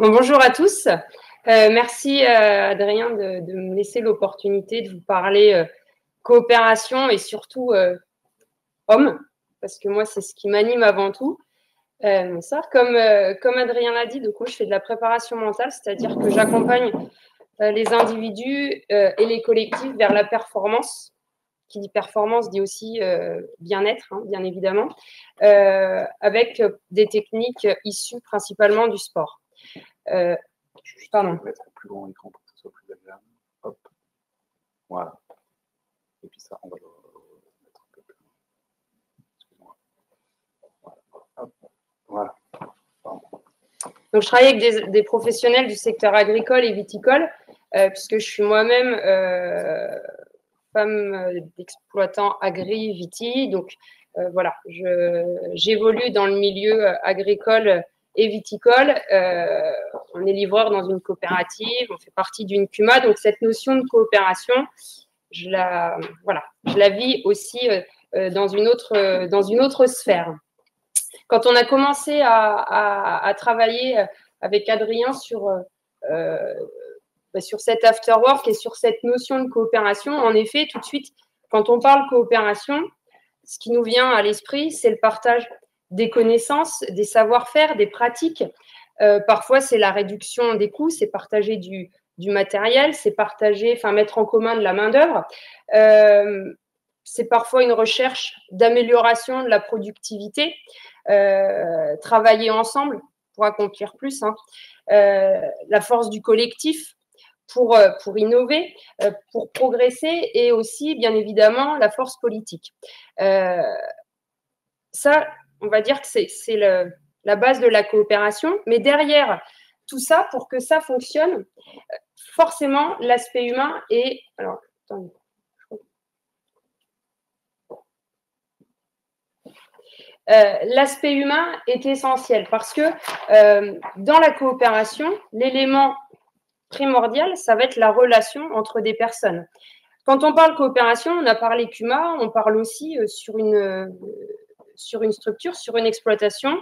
Bon, bonjour à tous. Merci Adrien de me laisser l'opportunité de vous parler coopération et surtout hommes, parce que moi, c'est ce qui m'anime avant tout. Ça, comme Adrien l'a dit, du coup, je fais de la préparation mentale, c'est-à-dire que j'accompagne les individus et les collectifs vers la performance. Qui dit performance dit aussi bien-être, hein, bien évidemment, avec des techniques issues principalement du sport. Pardon. Mettre un plus grand écran pour que ce soit plus agréable. Hop. Voilà. Et puis ça, on va le mettre un peu plus loin. Excuse-moi. Voilà. Hop. Voilà. Pardon. Donc, je travaille avec des professionnels du secteur agricole et viticole, puisque je suis moi-même femme d'exploitant agri-viti. Donc, voilà, j'évolue dans le milieu agricole et viticole. On est livreur dans une coopérative, on fait partie d'une CUMA. Donc, cette notion de coopération, je la vis aussi dans une autre sphère. Quand on a commencé à travailler avec Adrien sur cet afterwork et sur cette notion de coopération, en effet, tout de suite, quand on parle coopération, ce qui nous vient à l'esprit, c'est le partage des connaissances, des savoir-faire, des pratiques. Parfois, c'est la réduction des coûts, c'est partager du matériel, c'est mettre en commun de la main-d'œuvre. C'est parfois une recherche d'amélioration de la productivité, travailler ensemble pour accomplir plus, hein. La force du collectif pour innover, pour progresser, et aussi, bien évidemment, la force politique. Ça, on va dire que c'est la base de la coopération. Mais derrière tout ça, pour que ça fonctionne, forcément, l'aspect humain est… Alors, attendez. L'aspect humain est essentiel parce que dans la coopération, l'élément primordial, ça va être la relation entre des personnes. Quand on parle coopération, on a parlé CUMA, on parle aussi sur une structure, sur une exploitation.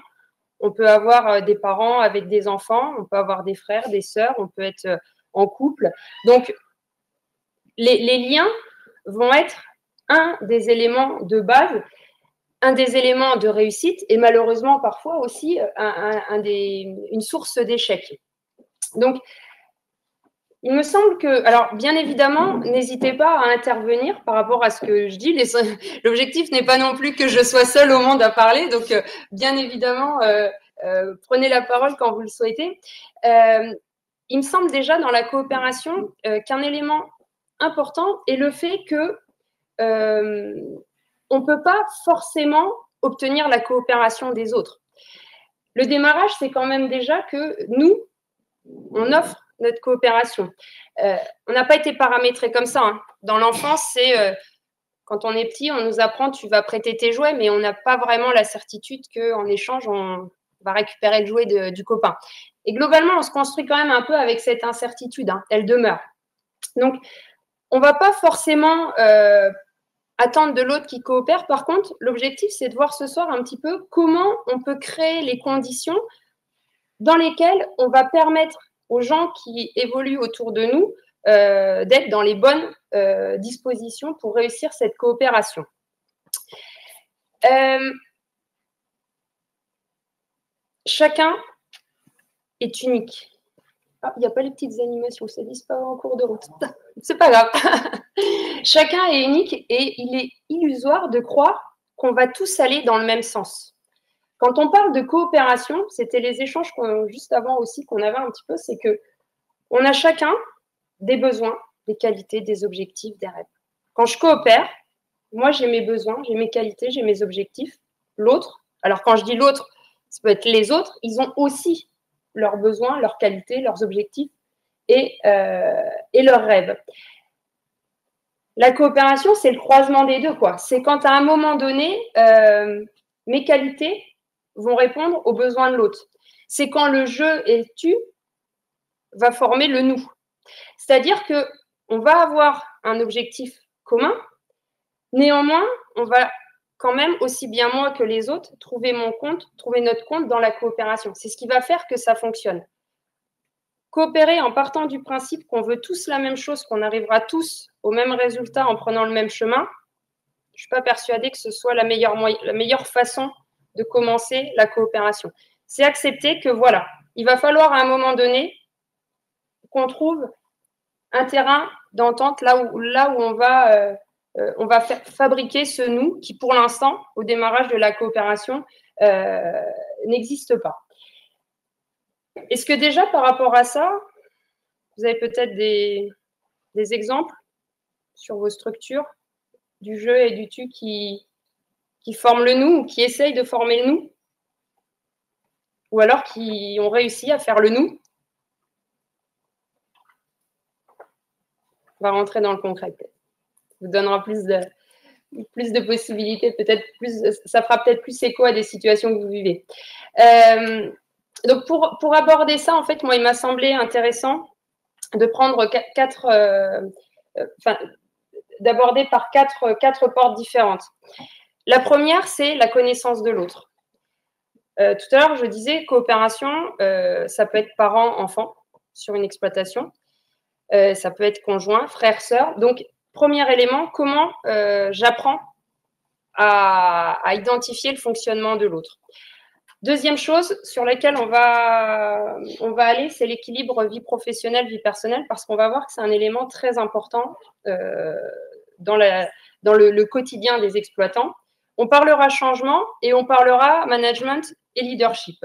On peut avoir des parents avec des enfants, on peut avoir des frères, des sœurs, on peut être en couple. Donc, les liens vont être un des éléments de base, un des éléments de réussite et malheureusement parfois aussi une source d'échec. Donc, il me semble que, alors bien évidemment, n'hésitez pas à intervenir par rapport à ce que je dis. L'objectif n'est pas non plus que je sois seule au monde à parler, donc bien évidemment, prenez la parole quand vous le souhaitez. Il me semble déjà dans la coopération qu'un élément important est le fait que on ne peut pas forcément obtenir la coopération des autres. Le démarrage, c'est quand même déjà que nous, on offre notre coopération. On n'a pas été paramétré comme ça, hein. Dans l'enfance, c'est quand on est petit, on nous apprend tu vas prêter tes jouets, mais on n'a pas vraiment la certitude qu'en échange, on va récupérer le jouet du copain. Et globalement, on se construit quand même un peu avec cette incertitude, hein. Elle demeure. Donc, on ne va pas forcément attendre de l'autre qui coopère. Par contre, l'objectif, c'est de voir ce soir un petit peu comment on peut créer les conditions dans lesquelles on va permettre aux gens qui évoluent autour de nous d'être dans les bonnes dispositions pour réussir cette coopération. Chacun est unique. Ah, il n'y a pas les petites animations, ça disparaît en cours de route. C'est pas grave. Chacun est unique et il est illusoire de croire qu'on va tous aller dans le même sens. Quand on parle de coopération, c'était les échanges juste avant aussi qu'on avait un petit peu, c'est que on a chacun des besoins, des qualités, des objectifs, des rêves. Quand je coopère, moi j'ai mes besoins, j'ai mes qualités, j'ai mes objectifs. L'autre, alors quand je dis l'autre, ça peut être les autres, ils ont aussi leurs besoins, leurs qualités, leurs objectifs et leurs rêves. La coopération, c'est le croisement des deux, quoi. C'est quand à un moment donné, mes qualités vont répondre aux besoins de l'autre. C'est quand le je et le tu va former le nous. C'est-à-dire qu'on va avoir un objectif commun, néanmoins, on va quand même, aussi bien moi que les autres, trouver notre compte dans la coopération. C'est ce qui va faire que ça fonctionne. Coopérer en partant du principe qu'on veut tous la même chose, qu'on arrivera tous au même résultat en prenant le même chemin, je ne suis pas persuadée que ce soit la meilleure façon de commencer la coopération. C'est accepter que voilà, il va falloir à un moment donné qu'on trouve un terrain d'entente là où on va fabriquer ce nous qui, pour l'instant, au démarrage de la coopération, n'existe pas. Est-ce que déjà, par rapport à ça, vous avez peut-être des exemples sur vos structures du je et du tu qui forment le nous ou qui essayent de former le nous? Ou alors qui ont réussi à faire le nous? On va rentrer dans le concret, peut-être. Ça vous donnera plus de possibilités, peut-être plus, ça fera peut-être plus écho à des situations que vous vivez. Donc, pour aborder ça, en fait, moi, il m'a semblé intéressant de prendre d'aborder par quatre portes différentes. La première, c'est la connaissance de l'autre. Tout à l'heure, je disais coopération, ça peut être parent-enfant sur une exploitation, ça peut être conjoint, frère-sœur. Donc, premier élément, comment j'apprends à identifier le fonctionnement de l'autre. Deuxième chose sur laquelle on va aller, c'est l'équilibre vie professionnelle, vie personnelle, parce qu'on va voir que c'est un élément très important dans le quotidien des exploitants. On parlera changement et on parlera management et leadership.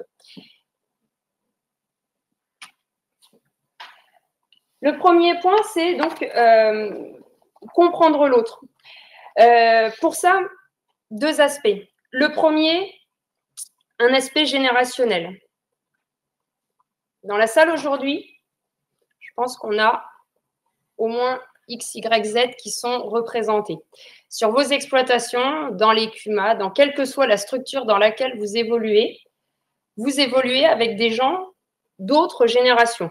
Le premier point, c'est donc comprendre l'autre. Pour ça, deux aspects. Le premier, un aspect générationnel. Dans la salle aujourd'hui, je pense qu'on a au moins X, Y, Z qui sont représentés. Sur vos exploitations, dans les CUMA, dans quelle que soit la structure dans laquelle vous évoluez avec des gens d'autres générations.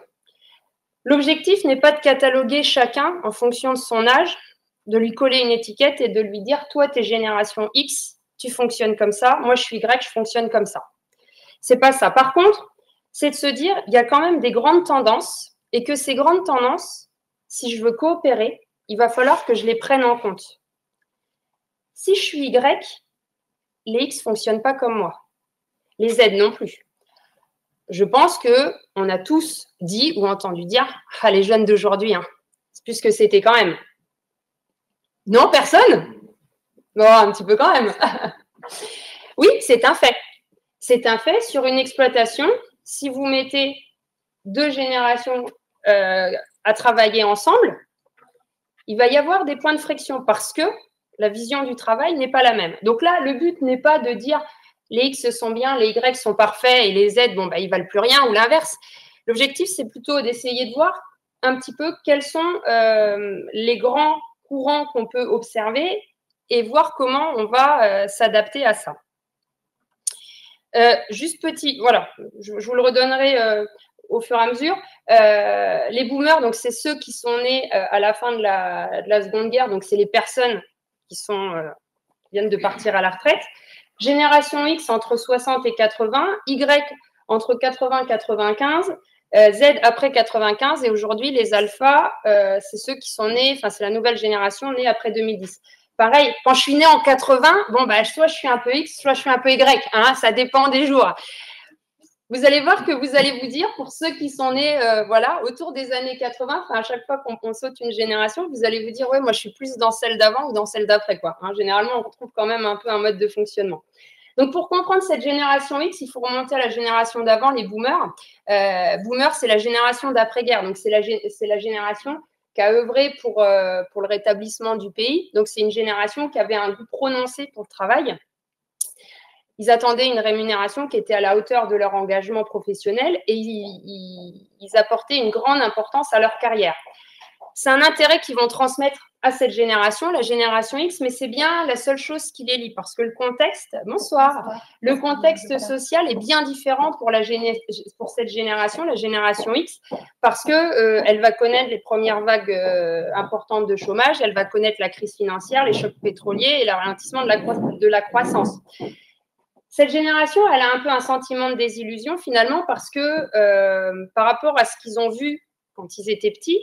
L'objectif n'est pas de cataloguer chacun en fonction de son âge, de lui coller une étiquette et de lui dire « toi, t'es génération X, tu fonctionnes comme ça, moi, je suis Y, je fonctionne comme ça ». C'est pas ça. Par contre, c'est de se dire il y a quand même des grandes tendances et que ces grandes tendances, si je veux coopérer, il va falloir que je les prenne en compte. Si je suis Y, les X ne fonctionnent pas comme moi. Les Z non plus. Je pense qu'on a tous dit ou entendu dire « Ah, les jeunes d'aujourd'hui, hein, c'est plus ce que c'était quand même. » Non, personne? Bon, un petit peu quand même. Oui, c'est un fait. C'est un fait sur une exploitation. Si vous mettez deux générations à travailler ensemble, il va y avoir des points de friction parce que la vision du travail n'est pas la même. Donc là, le but n'est pas de dire les X sont bien, les Y sont parfaits et les Z, bon, bah, ils ne valent plus rien ou l'inverse. L'objectif, c'est plutôt d'essayer de voir un petit peu quels sont les grands courants qu'on peut observer et voir comment on va s'adapter à ça. Juste petit, voilà, je vous le redonnerai au fur et à mesure. Les boomers, donc c'est ceux qui sont nés à la fin de la Seconde Guerre, donc c'est les personnes qui viennent de partir à la retraite. Génération X entre 60 et 80, Y entre 80 et 95, Z après 95 et aujourd'hui les alphas, c'est ceux qui sont nés, enfin c'est la nouvelle génération née après 2010. Pareil, quand je suis née en 80, bon bah soit je suis un peu X, soit je suis un peu Y, hein, ça dépend des jours. Vous allez voir que vous allez vous dire, pour ceux qui sont nés voilà, autour des années 80, à chaque fois qu'on saute une génération, vous allez vous dire, ouais, moi je suis plus dans celle d'avant ou dans celle d'après, quoi. Hein, généralement, on retrouve quand même un peu un mode de fonctionnement. Donc, pour comprendre cette génération X, il faut remonter à la génération d'avant, les boomers. Boomers, c'est la génération d'après-guerre. Donc, c'est la génération qui a œuvré pour le rétablissement du pays. Donc, c'est une génération qui avait un goût prononcé pour le travail. Ils attendaient une rémunération qui était à la hauteur de leur engagement professionnel et ils apportaient une grande importance à leur carrière. C'est un intérêt qu'ils vont transmettre à cette génération, la génération X, mais c'est bien la seule chose qui les lie parce que le contexte, le contexte social est bien différent pour cette génération, la génération X, parce que elle va connaître les premières vagues importantes de chômage, elle va connaître la crise financière, les chocs pétroliers et le ralentissement de la croissance. Cette génération, elle a un peu un sentiment de désillusion finalement parce que par rapport à ce qu'ils ont vu quand ils étaient petits,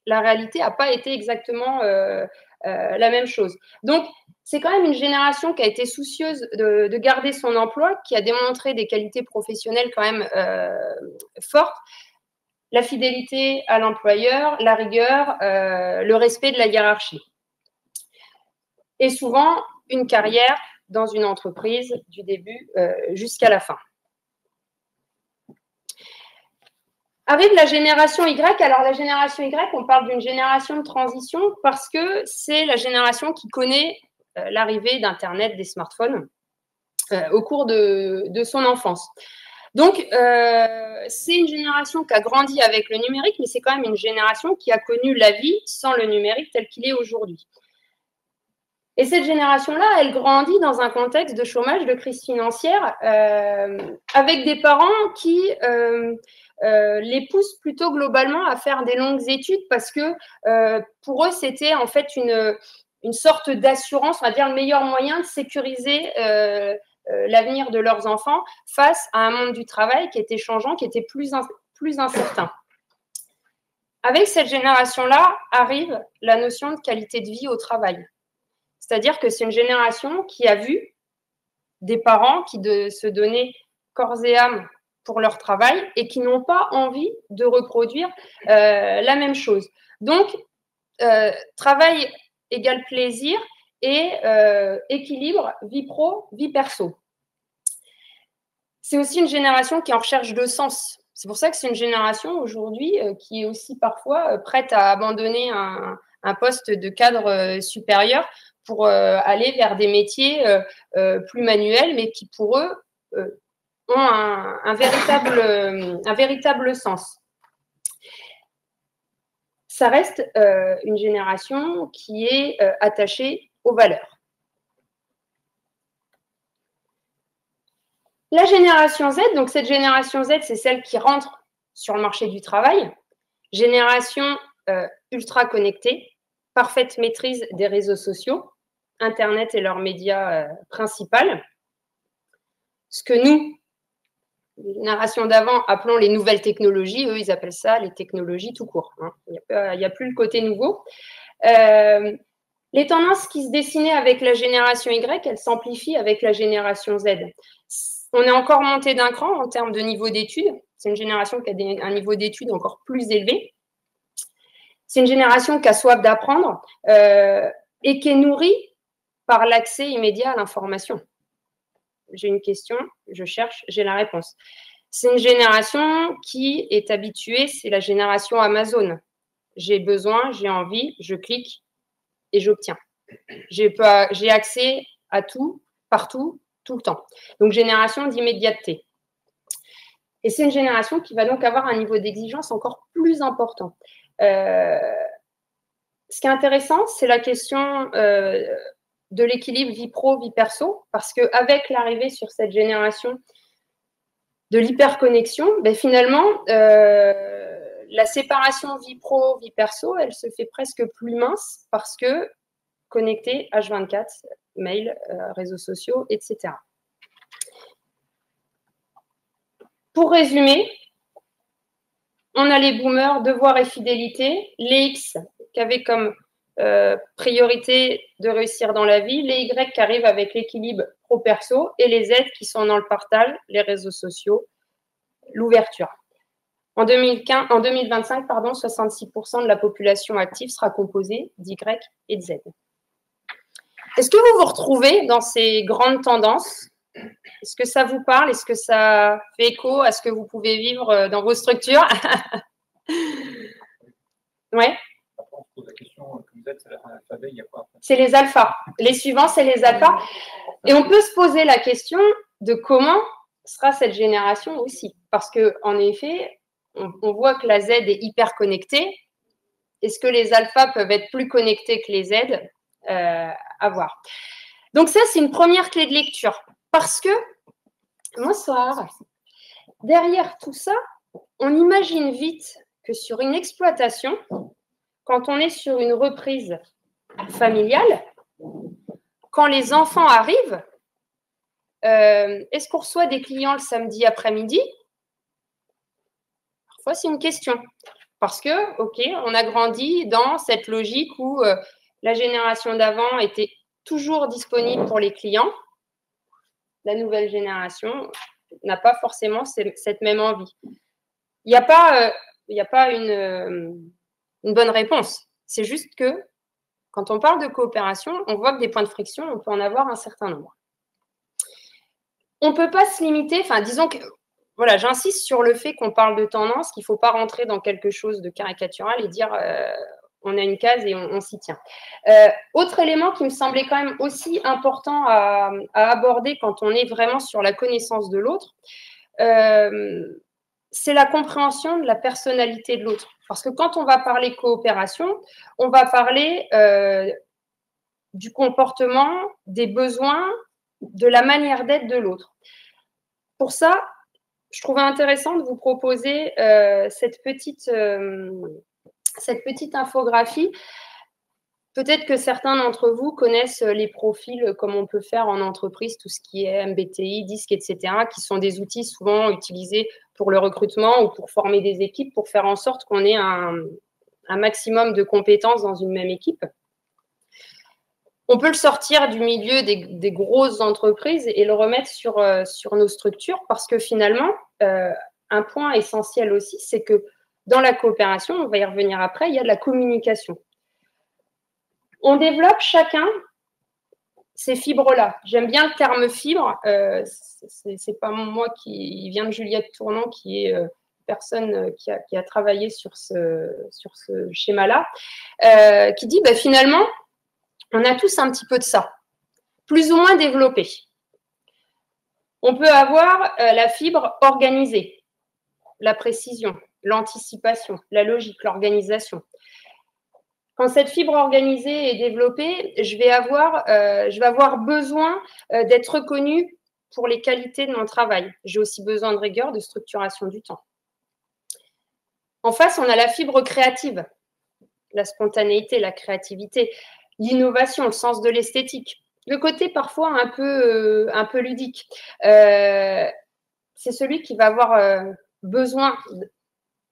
la réalité n'a pas été exactement la même chose. Donc, c'est quand même une génération qui a été soucieuse de garder son emploi, qui a démontré des qualités professionnelles quand même fortes, la fidélité à l'employeur, la rigueur, le respect de la hiérarchie. Et souvent, une carrière dans une entreprise du début jusqu'à la fin. Arrive la génération Y. Alors, la génération Y, on parle d'une génération de transition parce que c'est la génération qui connaît l'arrivée d'Internet, des smartphones au cours de son enfance. Donc, c'est une génération qui a grandi avec le numérique, mais c'est quand même une génération qui a connu la vie sans le numérique tel qu'il est aujourd'hui. Et cette génération-là, elle grandit dans un contexte de chômage, de crise financière, avec des parents qui les poussent plutôt globalement à faire des longues études parce que pour eux, c'était en fait une sorte d'assurance, on va dire le meilleur moyen de sécuriser l'avenir de leurs enfants face à un monde du travail qui était changeant, qui était plus incertain. Avec cette génération-là arrive la notion de qualité de vie au travail. C'est-à-dire que c'est une génération qui a vu des parents qui se donnaient corps et âme pour leur travail et qui n'ont pas envie de reproduire la même chose. Donc, travail égale plaisir et équilibre vie pro, vie perso. C'est aussi une génération qui est en recherche de sens. C'est pour ça que c'est une génération aujourd'hui qui est aussi parfois prête à abandonner un poste de cadre supérieur pour aller vers des métiers plus manuels, mais qui pour eux ont un véritable sens. Ça reste une génération qui est attachée aux valeurs. La génération Z, donc cette génération Z, c'est celle qui rentre sur le marché du travail. Génération ultra connectée, parfaite maîtrise des réseaux sociaux, Internet est leur média principal. Ce que nous, les générations d'avant, appelons les nouvelles technologies, eux, ils appellent ça les technologies tout court. Hein. Il n'y a plus le côté nouveau. Les tendances qui se dessinaient avec la génération Y, elles s'amplifient avec la génération Z. On est encore monté d'un cran en termes de niveau d'études. C'est une génération qui a un niveau d'études encore plus élevé. C'est une génération qui a soif d'apprendre et qui est nourrie par l'accès immédiat à l'information. J'ai une question, je cherche, j'ai la réponse. C'est une génération qui est habituée, c'est la génération Amazon. J'ai besoin, j'ai envie, je clique et j'obtiens. J'ai accès à tout, partout, tout le temps. Donc, génération d'immédiateté. Et c'est une génération qui va donc avoir un niveau d'exigence encore plus important. Ce qui est intéressant, c'est la question de l'équilibre vie pro, vie perso, parce qu'avec l'arrivée sur cette génération de l'hyperconnexion, ben finalement, la séparation vie pro, vie perso, elle se fait presque plus mince parce que connecté H24, mail, réseaux sociaux, etc. Pour résumer, on a les boomers, devoir et fidélité, les X qui avaient comme priorité de réussir dans la vie, les Y qui arrivent avec l'équilibre pro-perso et les Z qui sont dans le partage, les réseaux sociaux, l'ouverture. En 2025, 66% de la population active sera composée d'Y et de Z. Est-ce que vous vous retrouvez dans ces grandes tendances? Est-ce que ça vous parle? Est-ce que ça fait écho à ce que vous pouvez vivre dans vos structures? Ouais. C'est les alphas. Les suivants, c'est les alphas. Et on peut se poser la question de comment sera cette génération aussi. Parce qu'en effet, on voit que la Z est hyper connectée. Est-ce que les alphas peuvent être plus connectés que les Z? À voir. Donc ça, c'est une première clé de lecture. Parce que, bonsoir, derrière tout ça, on imagine vite que sur une exploitation, quand on est sur une reprise familiale, quand les enfants arrivent, Est-ce qu'on reçoit des clients le samedi après-midi? Parfois, c'est une question. Parce que, OK, on a grandi dans cette logique où la génération d'avant était toujours disponible pour les clients. La nouvelle génération n'a pas forcément cette même envie. Il n'y a pas une bonne réponse. C'est juste que quand on parle de coopération, on voit que des points de friction, on peut en avoir un certain nombre. On ne peut pas se limiter, enfin, disons que, voilà, j'insiste sur le fait qu'on parle de tendance, qu'il ne faut pas rentrer dans quelque chose de caricatural et dire on a une case et on s'y tient. Autre élément qui me semblait quand même aussi important à aborder quand on est vraiment sur la connaissance de l'autre, c'est la compréhension de la personnalité de l'autre. Parce que quand on va parler coopération, on va parler du comportement, des besoins, de la manière d'être de l'autre. Pour ça, je trouvais intéressant de vous proposer cette petite infographie. Peut-être que certains d'entre vous connaissent les profils comme on peut faire en entreprise, tout ce qui est MBTI, DISC, etc., qui sont des outils souvent utilisés pour le recrutement ou pour former des équipes, pour faire en sorte qu'on ait un maximum de compétences dans une même équipe. On peut le sortir du milieu des grosses entreprises et le remettre sur nos structures parce que finalement, un point essentiel aussi, c'est que dans la coopération, on va y revenir après, il y a de la communication. On développe chacun ces fibres-là. J'aime bien le terme fibre. C'est pas moi qui vient de Juliette Tournant, qui est personne qui a travaillé sur ce schéma-là, qui dit finalement, on a tous un petit peu de ça, plus ou moins développé. On peut avoir la fibre organisée, la précision, l'anticipation, la logique, l'organisation. Quand cette fibre organisée est développée, je vais avoir besoin d'être reconnue pour les qualités de mon travail. J'ai aussi besoin de rigueur, de structuration du temps. En face, on a la fibre créative, la spontanéité, la créativité, l'innovation, le sens de l'esthétique, le côté parfois un peu ludique. C'est celui qui va avoir besoin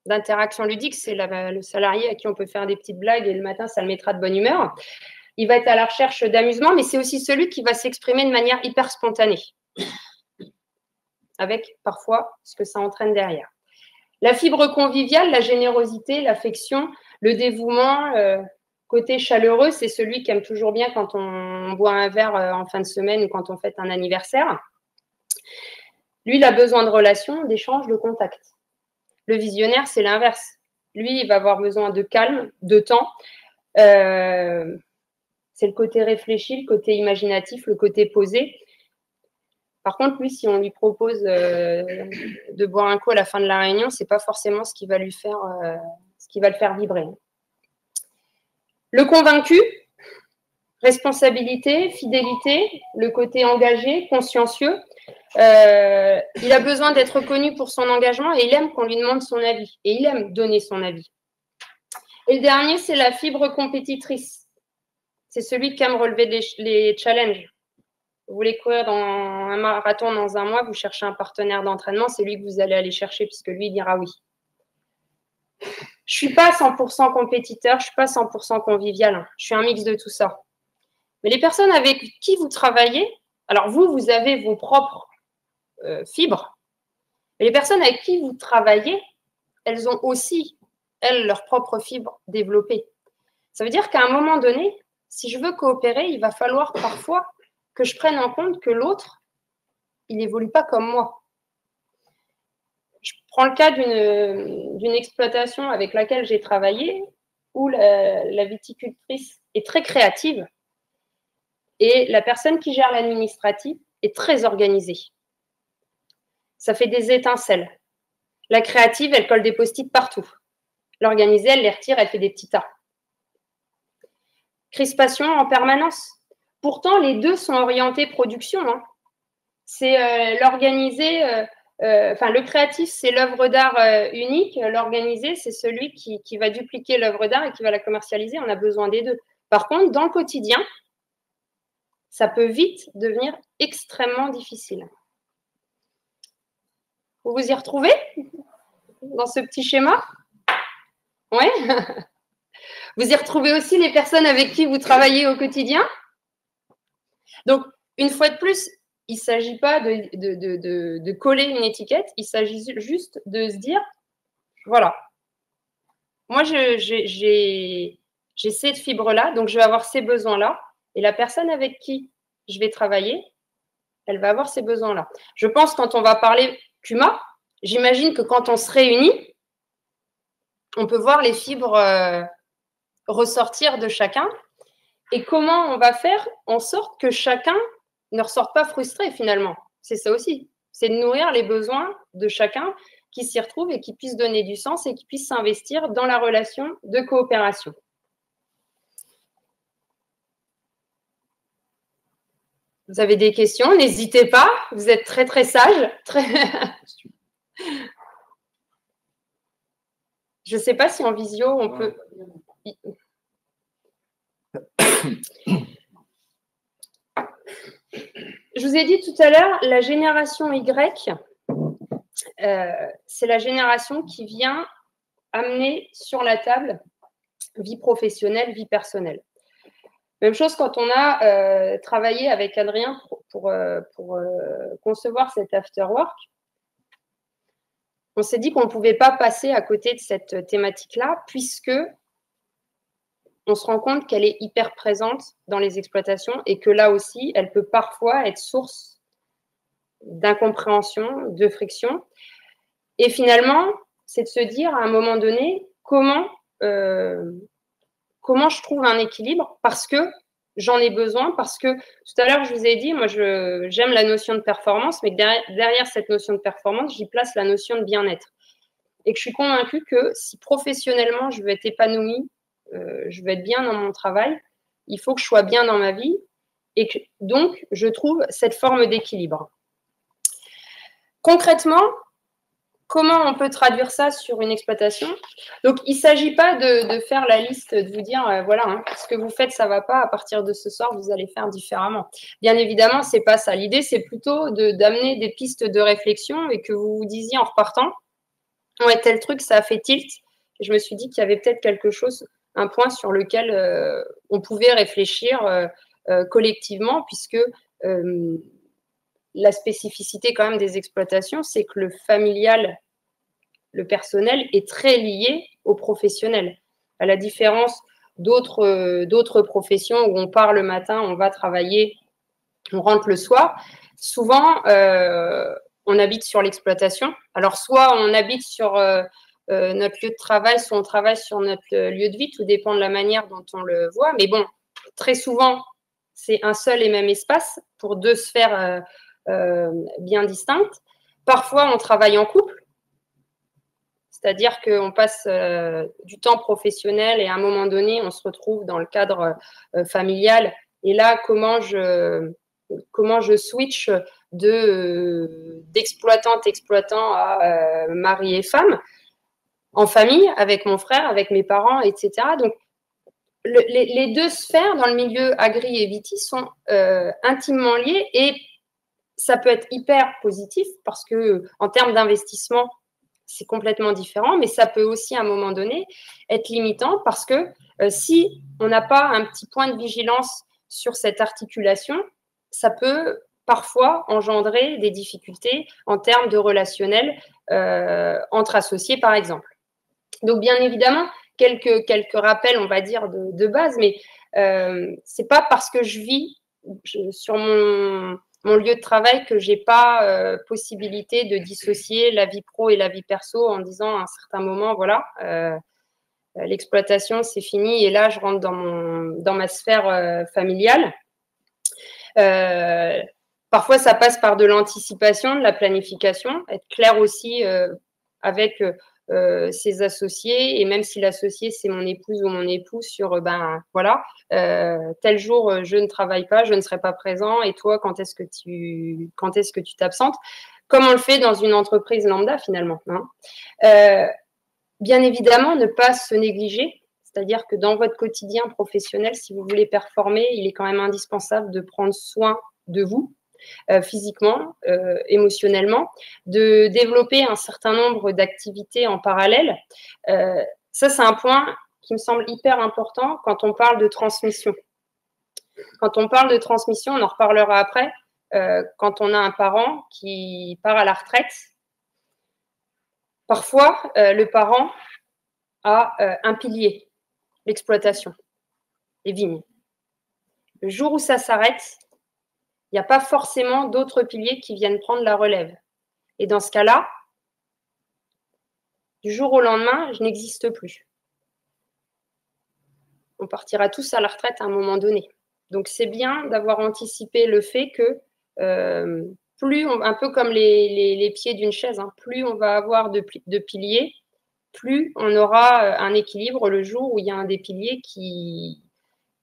d'interaction ludique, c'est le salarié à qui on peut faire des petites blagues et le matin, ça le mettra de bonne humeur. Il va être à la recherche d'amusement, mais c'est aussi celui qui va s'exprimer de manière hyper spontanée, avec parfois ce que ça entraîne derrière. La fibre conviviale, la générosité, l'affection, le dévouement, côté chaleureux, c'est celui qui aime toujours bien quand on boit un verre en fin de semaine ou quand on fête un anniversaire. Lui, il a besoin de relations, d'échanges, de contact. Le visionnaire, c'est l'inverse. Lui, il va avoir besoin de calme, de temps. C'est le côté réfléchi, le côté imaginatif, le côté posé. Par contre, lui, si on lui propose de boire un coup à la fin de la réunion, ce n'est pas forcément ce qui va le faire vibrer. Le convaincu, responsabilité, fidélité, le côté engagé, consciencieux. Il a besoin d'être reconnu pour son engagement et il aime qu'on lui demande son avis. Et il aime donner son avis. Et le dernier, c'est la fibre compétitrice. C'est celui qui aime relever les challenges. Vous voulez courir dans un marathon dans un mois, vous cherchez un partenaire d'entraînement, c'est lui que vous allez aller chercher puisque lui, il dira oui. Je ne suis pas 100% compétiteur, je ne suis pas 100% convivial. Je suis un mix de tout ça. Mais les personnes avec qui vous travaillez, alors vous avez vos propres fibres, mais les personnes avec qui vous travaillez, elles ont aussi, elles, leurs propres fibres développées. Ça veut dire qu'à un moment donné, si je veux coopérer, il va falloir parfois que je prenne en compte que l'autre, il n'évolue pas comme moi. Je prends le cas d'une exploitation avec laquelle j'ai travaillé, où la viticultrice est très créative et la personne qui gère l'administratif est très organisée. Ça fait des étincelles. La créative, elle colle des post-it partout. L'organisée, elle les retire, elle fait des petits tas. Crispation en permanence. Pourtant, les deux sont orientés production. Hein. C'est l'organisé, le créatif, c'est l'œuvre d'art unique. L'organisé, c'est celui qui va dupliquer l'œuvre d'art et qui va la commercialiser. On a besoin des deux. Par contre, dans le quotidien, ça peut vite devenir extrêmement difficile. Vous vous y retrouvez dans ce petit schéma? Oui. Vous y retrouvez aussi les personnes avec qui vous travaillez au quotidien? Donc, une fois de plus, il ne s'agit pas de coller une étiquette, il s'agit juste de se dire, voilà, moi, j'ai cette fibre-là, donc je vais avoir ces besoins-là, et la personne avec qui je vais travailler, elle va avoir ces besoins-là. Je pense quand on va parler CUMA, j'imagine que quand on se réunit, on peut voir les fibres ressortir de chacun, et comment on va faire en sorte que chacun ne ressorte pas frustré finalement. C'est ça aussi, c'est de nourrir les besoins de chacun qui s'y retrouve et qui puisse donner du sens et qui puisse s'investir dans la relation de coopération. Vous avez des questions, n'hésitez pas, vous êtes très très sage. Je ne sais pas si en visio on peut... Je vous ai dit tout à l'heure, la génération Y, c'est la génération qui vient amener sur la table vie professionnelle, vie personnelle. Même chose quand on a travaillé avec Adrien pour concevoir cet afterwork. On s'est dit qu'on ne pouvait pas passer à côté de cette thématique-là, puisque on se rend compte qu'elle est hyper présente dans les exploitations et que là aussi, elle peut parfois être source d'incompréhension, de friction. Et finalement, c'est de se dire à un moment donné comment je trouve un équilibre, parce que j'en ai besoin, parce que tout à l'heure, je vous ai dit, moi, j'aime la notion de performance, mais derrière cette notion de performance, j'y place la notion de bien-être. Et que je suis convaincue que si professionnellement, je veux être épanouie, je veux être bien dans mon travail, il faut que je sois bien dans ma vie et que donc je trouve cette forme d'équilibre. Concrètement, comment on peut traduire ça sur une exploitation? Donc, il ne s'agit pas de faire la liste, de vous dire, voilà, hein, ce que vous faites, ça ne va pas, à partir de ce soir, vous allez faire différemment. Bien évidemment, ce n'est pas ça. L'idée, c'est plutôt d'amener des pistes de réflexion et que vous vous disiez en repartant, ouais, tel truc, ça a fait tilt. Je me suis dit qu'il y avait peut-être quelque chose, un point sur lequel on pouvait réfléchir collectivement, puisque la spécificité quand même des exploitations, c'est que le familial, le personnel, est très lié au professionnel. À la différence d'autres professions où on part le matin, on va travailler, on rentre le soir, souvent on habite sur l'exploitation. Alors soit on habite sur notre lieu de travail, soit on travaille sur notre lieu de vie, tout dépend de la manière dont on le voit. Mais bon, très souvent, c'est un seul et même espace pour deux sphères bien distinctes. Parfois, on travaille en couple, c'est-à-dire qu'on passe du temps professionnel et à un moment donné, on se retrouve dans le cadre familial. Et là, comment je switch d'exploitante-exploitant à mari et femme, en famille, avec mon frère, avec mes parents, etc. Donc, les deux sphères dans le milieu agri et viti sont intimement liées et ça peut être hyper positif parce que en termes d'investissement, c'est complètement différent, mais ça peut aussi à un moment donné être limitant parce que si on n'a pas un petit point de vigilance sur cette articulation, ça peut parfois engendrer des difficultés en termes de relationnel entre associés, par exemple. Donc, bien évidemment, quelques rappels, on va dire, de base, mais c'est pas parce que je vis sur mon lieu de travail que j'ai pas possibilité de dissocier la vie pro et la vie perso en disant à un certain moment, voilà, l'exploitation, c'est fini et là, je rentre dans ma sphère familiale. Parfois, ça passe par de l'anticipation, de la planification, être clair aussi avec ses associés, et même si l'associé, c'est mon épouse ou mon époux, sur, voilà, tel jour, je ne travaille pas, je ne serai pas présent, et toi, quand est-ce que tu t'absentes? Comme on le fait dans une entreprise lambda, finalement. Hein. Bien évidemment, ne pas se négliger, C'est-à-dire que dans votre quotidien professionnel, si vous voulez performer, il est quand même indispensable de prendre soin de vous, physiquement, émotionnellement, de développer un certain nombre d'activités en parallèle. Ça, c'est un point qui me semble hyper important quand on parle de transmission. Quand on parle de transmission, on en reparlera après, quand on a un parent qui part à la retraite, parfois, le parent a un pilier, l'exploitation, les vignes. Le jour où ça s'arrête, il n'y a pas forcément d'autres piliers qui viennent prendre la relève. Et dans ce cas-là, du jour au lendemain, je n'existe plus. On partira tous à la retraite à un moment donné. Donc, c'est bien d'avoir anticipé le fait que plus, un peu comme les pieds d'une chaise, hein, plus on va avoir de piliers, plus on aura un équilibre le jour où il y a un des piliers qui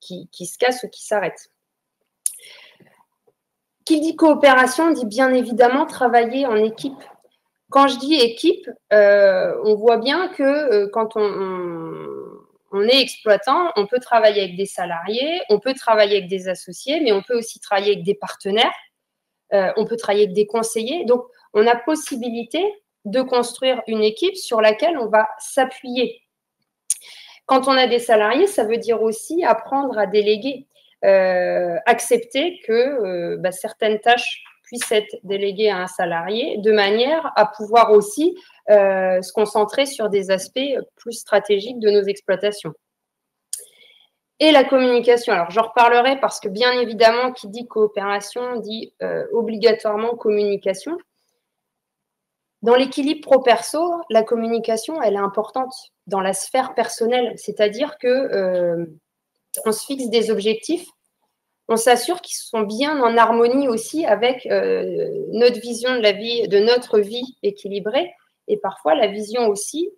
se casse ou qui s'arrête. Qui dit coopération dit bien évidemment travailler en équipe. Quand je dis équipe, on voit bien que quand on est exploitant, on peut travailler avec des salariés, on peut travailler avec des associés, mais on peut aussi travailler avec des partenaires, on peut travailler avec des conseillers. Donc, on a possibilité de construire une équipe sur laquelle on va s'appuyer. Quand on a des salariés, ça veut dire aussi apprendre à déléguer, accepter que certaines tâches puissent être déléguées à un salarié de manière à pouvoir aussi se concentrer sur des aspects plus stratégiques de nos exploitations. Et la communication, alors j'en reparlerai parce que bien évidemment, qui dit coopération dit obligatoirement communication. Dans l'équilibre pro-perso, la communication, elle est importante dans la sphère personnelle, c'est-à-dire que on se fixe des objectifs, on s'assure qu'ils sont bien en harmonie aussi avec notre vision de la vie, de notre vie équilibrée, et parfois la vision aussi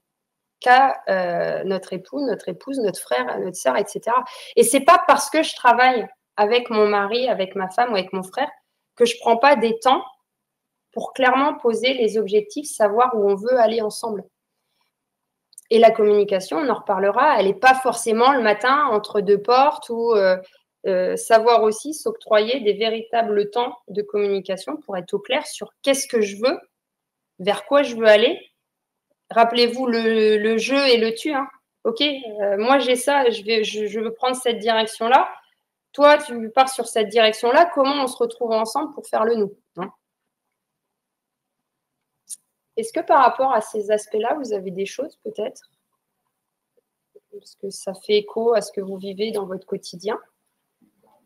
qu'a notre époux, notre épouse, notre frère, notre sœur, etc. Et c'est pas parce que je travaille avec mon mari, avec ma femme ou avec mon frère que je prends pas des temps pour clairement poser les objectifs, savoir où on veut aller ensemble. Et la communication, on en reparlera, elle n'est pas forcément le matin entre deux portes ou savoir aussi s'octroyer des véritables temps de communication pour être au clair sur qu'est-ce que je veux, vers quoi je veux aller. Rappelez-vous le je et le tu. Hein. Ok, moi j'ai ça, je veux prendre cette direction-là. Toi, tu pars sur cette direction-là. Comment on se retrouve ensemble pour faire le nous, hein? Est-ce que par rapport à ces aspects-là, vous avez des choses peut-être? Est-ce que ça fait écho à ce que vous vivez dans votre quotidien?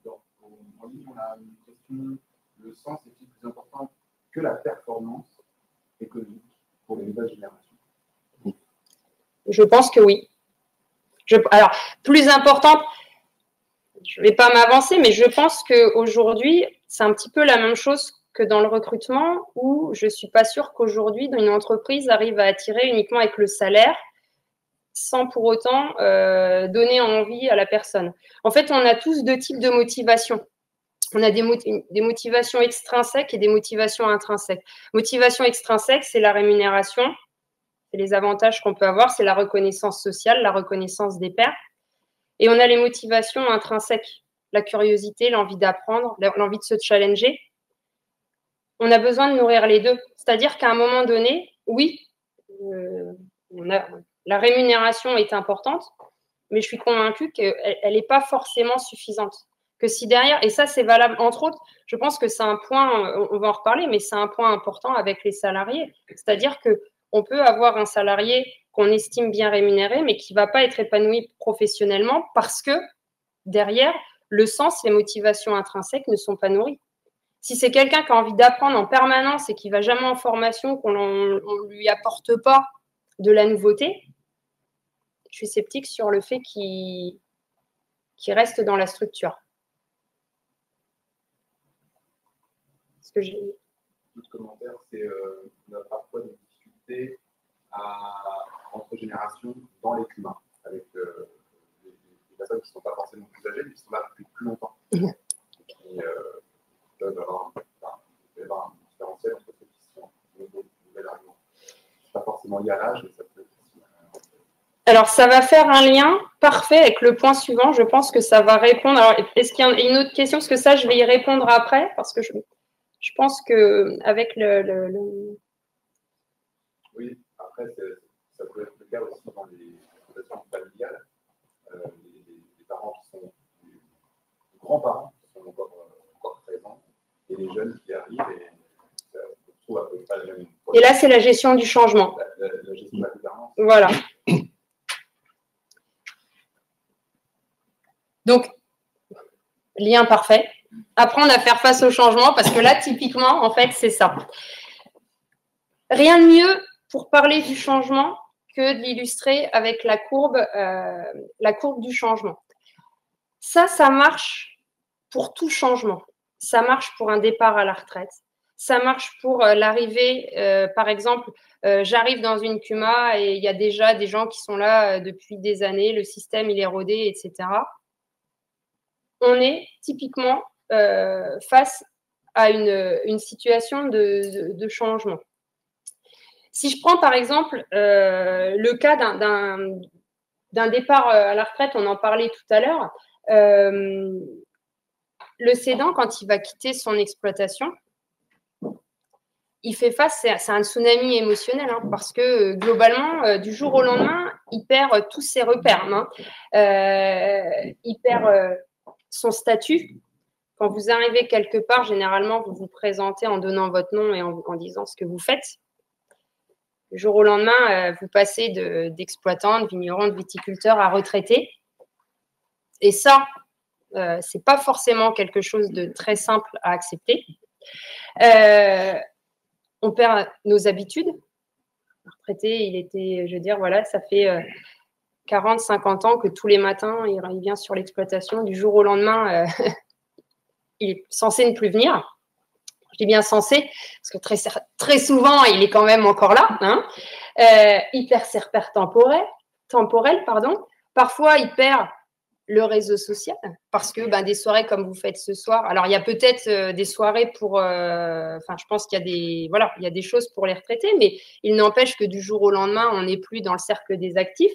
En ligne, on a une question, le sens est-il plus important que la performance économique pour les nouvelles générations? Je pense que oui. Alors, plus importante, je ne vais pas m'avancer, mais je pense qu'aujourd'hui, c'est un petit peu la même chose que dans le recrutement, où je ne suis pas sûre qu'aujourd'hui, une entreprise arrive à attirer uniquement avec le salaire, sans pour autant donner envie à la personne. En fait, on a tous deux types de motivations. On a des motivations extrinsèques et des motivations intrinsèques. Motivation extrinsèque, c'est la rémunération, c'est les avantages qu'on peut avoir, c'est la reconnaissance sociale, la reconnaissance des pairs. Et on a les motivations intrinsèques, la curiosité, l'envie d'apprendre, l'envie de se challenger. On a besoin de nourrir les deux. C'est-à-dire qu'à un moment donné, oui, la rémunération est importante, mais je suis convaincue qu'elle n'est pas forcément suffisante. Que si derrière, et ça c'est valable entre autres, je pense que c'est un point, on va en reparler, mais c'est un point important avec les salariés. C'est-à-dire qu'on peut avoir un salarié qu'on estime bien rémunéré, mais qui ne va pas être épanoui professionnellement parce que derrière, le sens, les motivations intrinsèques ne sont pas nourries. Si c'est quelqu'un qui a envie d'apprendre en permanence et qui ne va jamais en formation, qu'on ne lui apporte pas de la nouveauté, je suis sceptique sur le fait qu'il reste dans la structure. Ce que j'ai... D'autres commentaires, c'est qu'on a parfois des difficultés entre générations dans les climats, avec des personnes qui ne sont pas forcément plus âgées, mais qui sont là depuis plus longtemps. Et peuvent avoir un différentiel entre ceux qui sont nouvelles arrivants. Ce n'est pas forcément lié à l'âge, mais ça peut être aussi. Alors, ça va faire un lien parfait avec le point suivant. Je pense que ça va répondre. Alors, est-ce qu'il y a une autre question? Parce que ça, je vais y répondre après, parce que je pense qu'avec Oui, après, ça peut être le cas aussi dans les fondations familiales. Les parents qui sont les grands-parents qui sont encore présents, et les jeunes qui arrivent, et ça se trouve à peu près le même. Et là, c'est la gestion du changement. La gestion de la gouvernance. Voilà. Donc, lien parfait. Apprendre à faire face au changement, parce que là, typiquement, en fait, c'est ça. Rien de mieux pour parler du changement que de l'illustrer avec la courbe du changement. Ça marche pour tout changement. Ça marche pour un départ à la retraite. Ça marche pour l'arrivée, par exemple, j'arrive dans une CUMA et il y a déjà des gens qui sont là depuis des années, le système il est rodé, etc. On est typiquement face à une situation de changement. Si je prends par exemple le cas d'un départ à la retraite, on en parlait tout à l'heure, le cédant, quand il va quitter son exploitation, il fait face, c'est un tsunami émotionnel, hein, parce que globalement, du jour au lendemain, il perd tous ses repères. Hein. Il perd son statut. Quand vous arrivez quelque part, généralement, vous vous présentez en donnant votre nom et en disant ce que vous faites. Du jour au lendemain, vous passez d'exploitant, de vigneron, de viticulteur à retraité. Et ça, c'est pas forcément quelque chose de très simple à accepter. On perd nos habitudes. Le retraité, il était, je veux dire, voilà, ça fait 40, 50 ans que tous les matins, il vient sur l'exploitation. Du jour au lendemain, il est censé ne plus venir. Je dis bien censé, parce que très souvent, il est quand même encore là. Hein. Il perd ses repères temporels. Parfois, il perd le réseau social, parce que des soirées comme vous faites ce soir, alors il y a peut-être des soirées pour, je pense qu'il y a des choses pour les retraités, mais il n'empêche que du jour au lendemain, on n'est plus dans le cercle des actifs.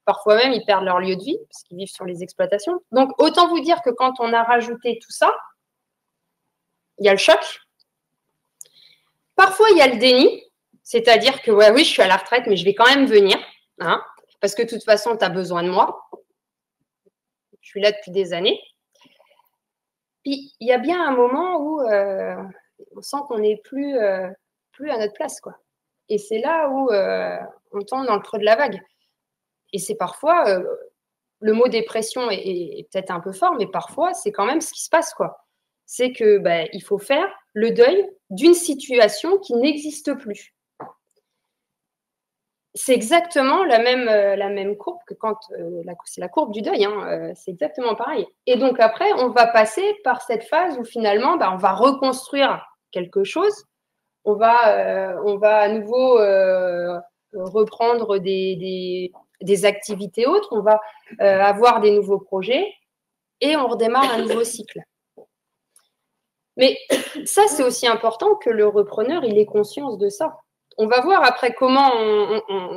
Parfois même, ils perdent leur lieu de vie, parce qu'ils vivent sur les exploitations. Donc, autant vous dire que quand on a rajouté tout ça, il y a le choc. Parfois, il y a le déni, c'est-à-dire que, oui, je suis à la retraite, mais je vais quand même venir, hein, parce que de toute façon, tu as besoin de moi. Je suis là depuis des années. Puis, il y a bien un moment où on sent qu'on n'est plus à notre place, quoi. Et c'est là où on tombe dans le creux de la vague. Et c'est parfois, le mot dépression est peut-être un peu fort, mais parfois, c'est quand même ce qui se passe, quoi. C'est que il faut faire le deuil d'une situation qui n'existe plus. C'est exactement la même courbe que quand c'est la courbe du deuil, hein, c'est exactement pareil. Et donc après, on va passer par cette phase où finalement, on va reconstruire quelque chose, on va à nouveau reprendre des activités autres, on va avoir des nouveaux projets et on redémarre un nouveau cycle. Mais ça, c'est aussi important que le repreneur, il ait conscience de ça. On va voir après comment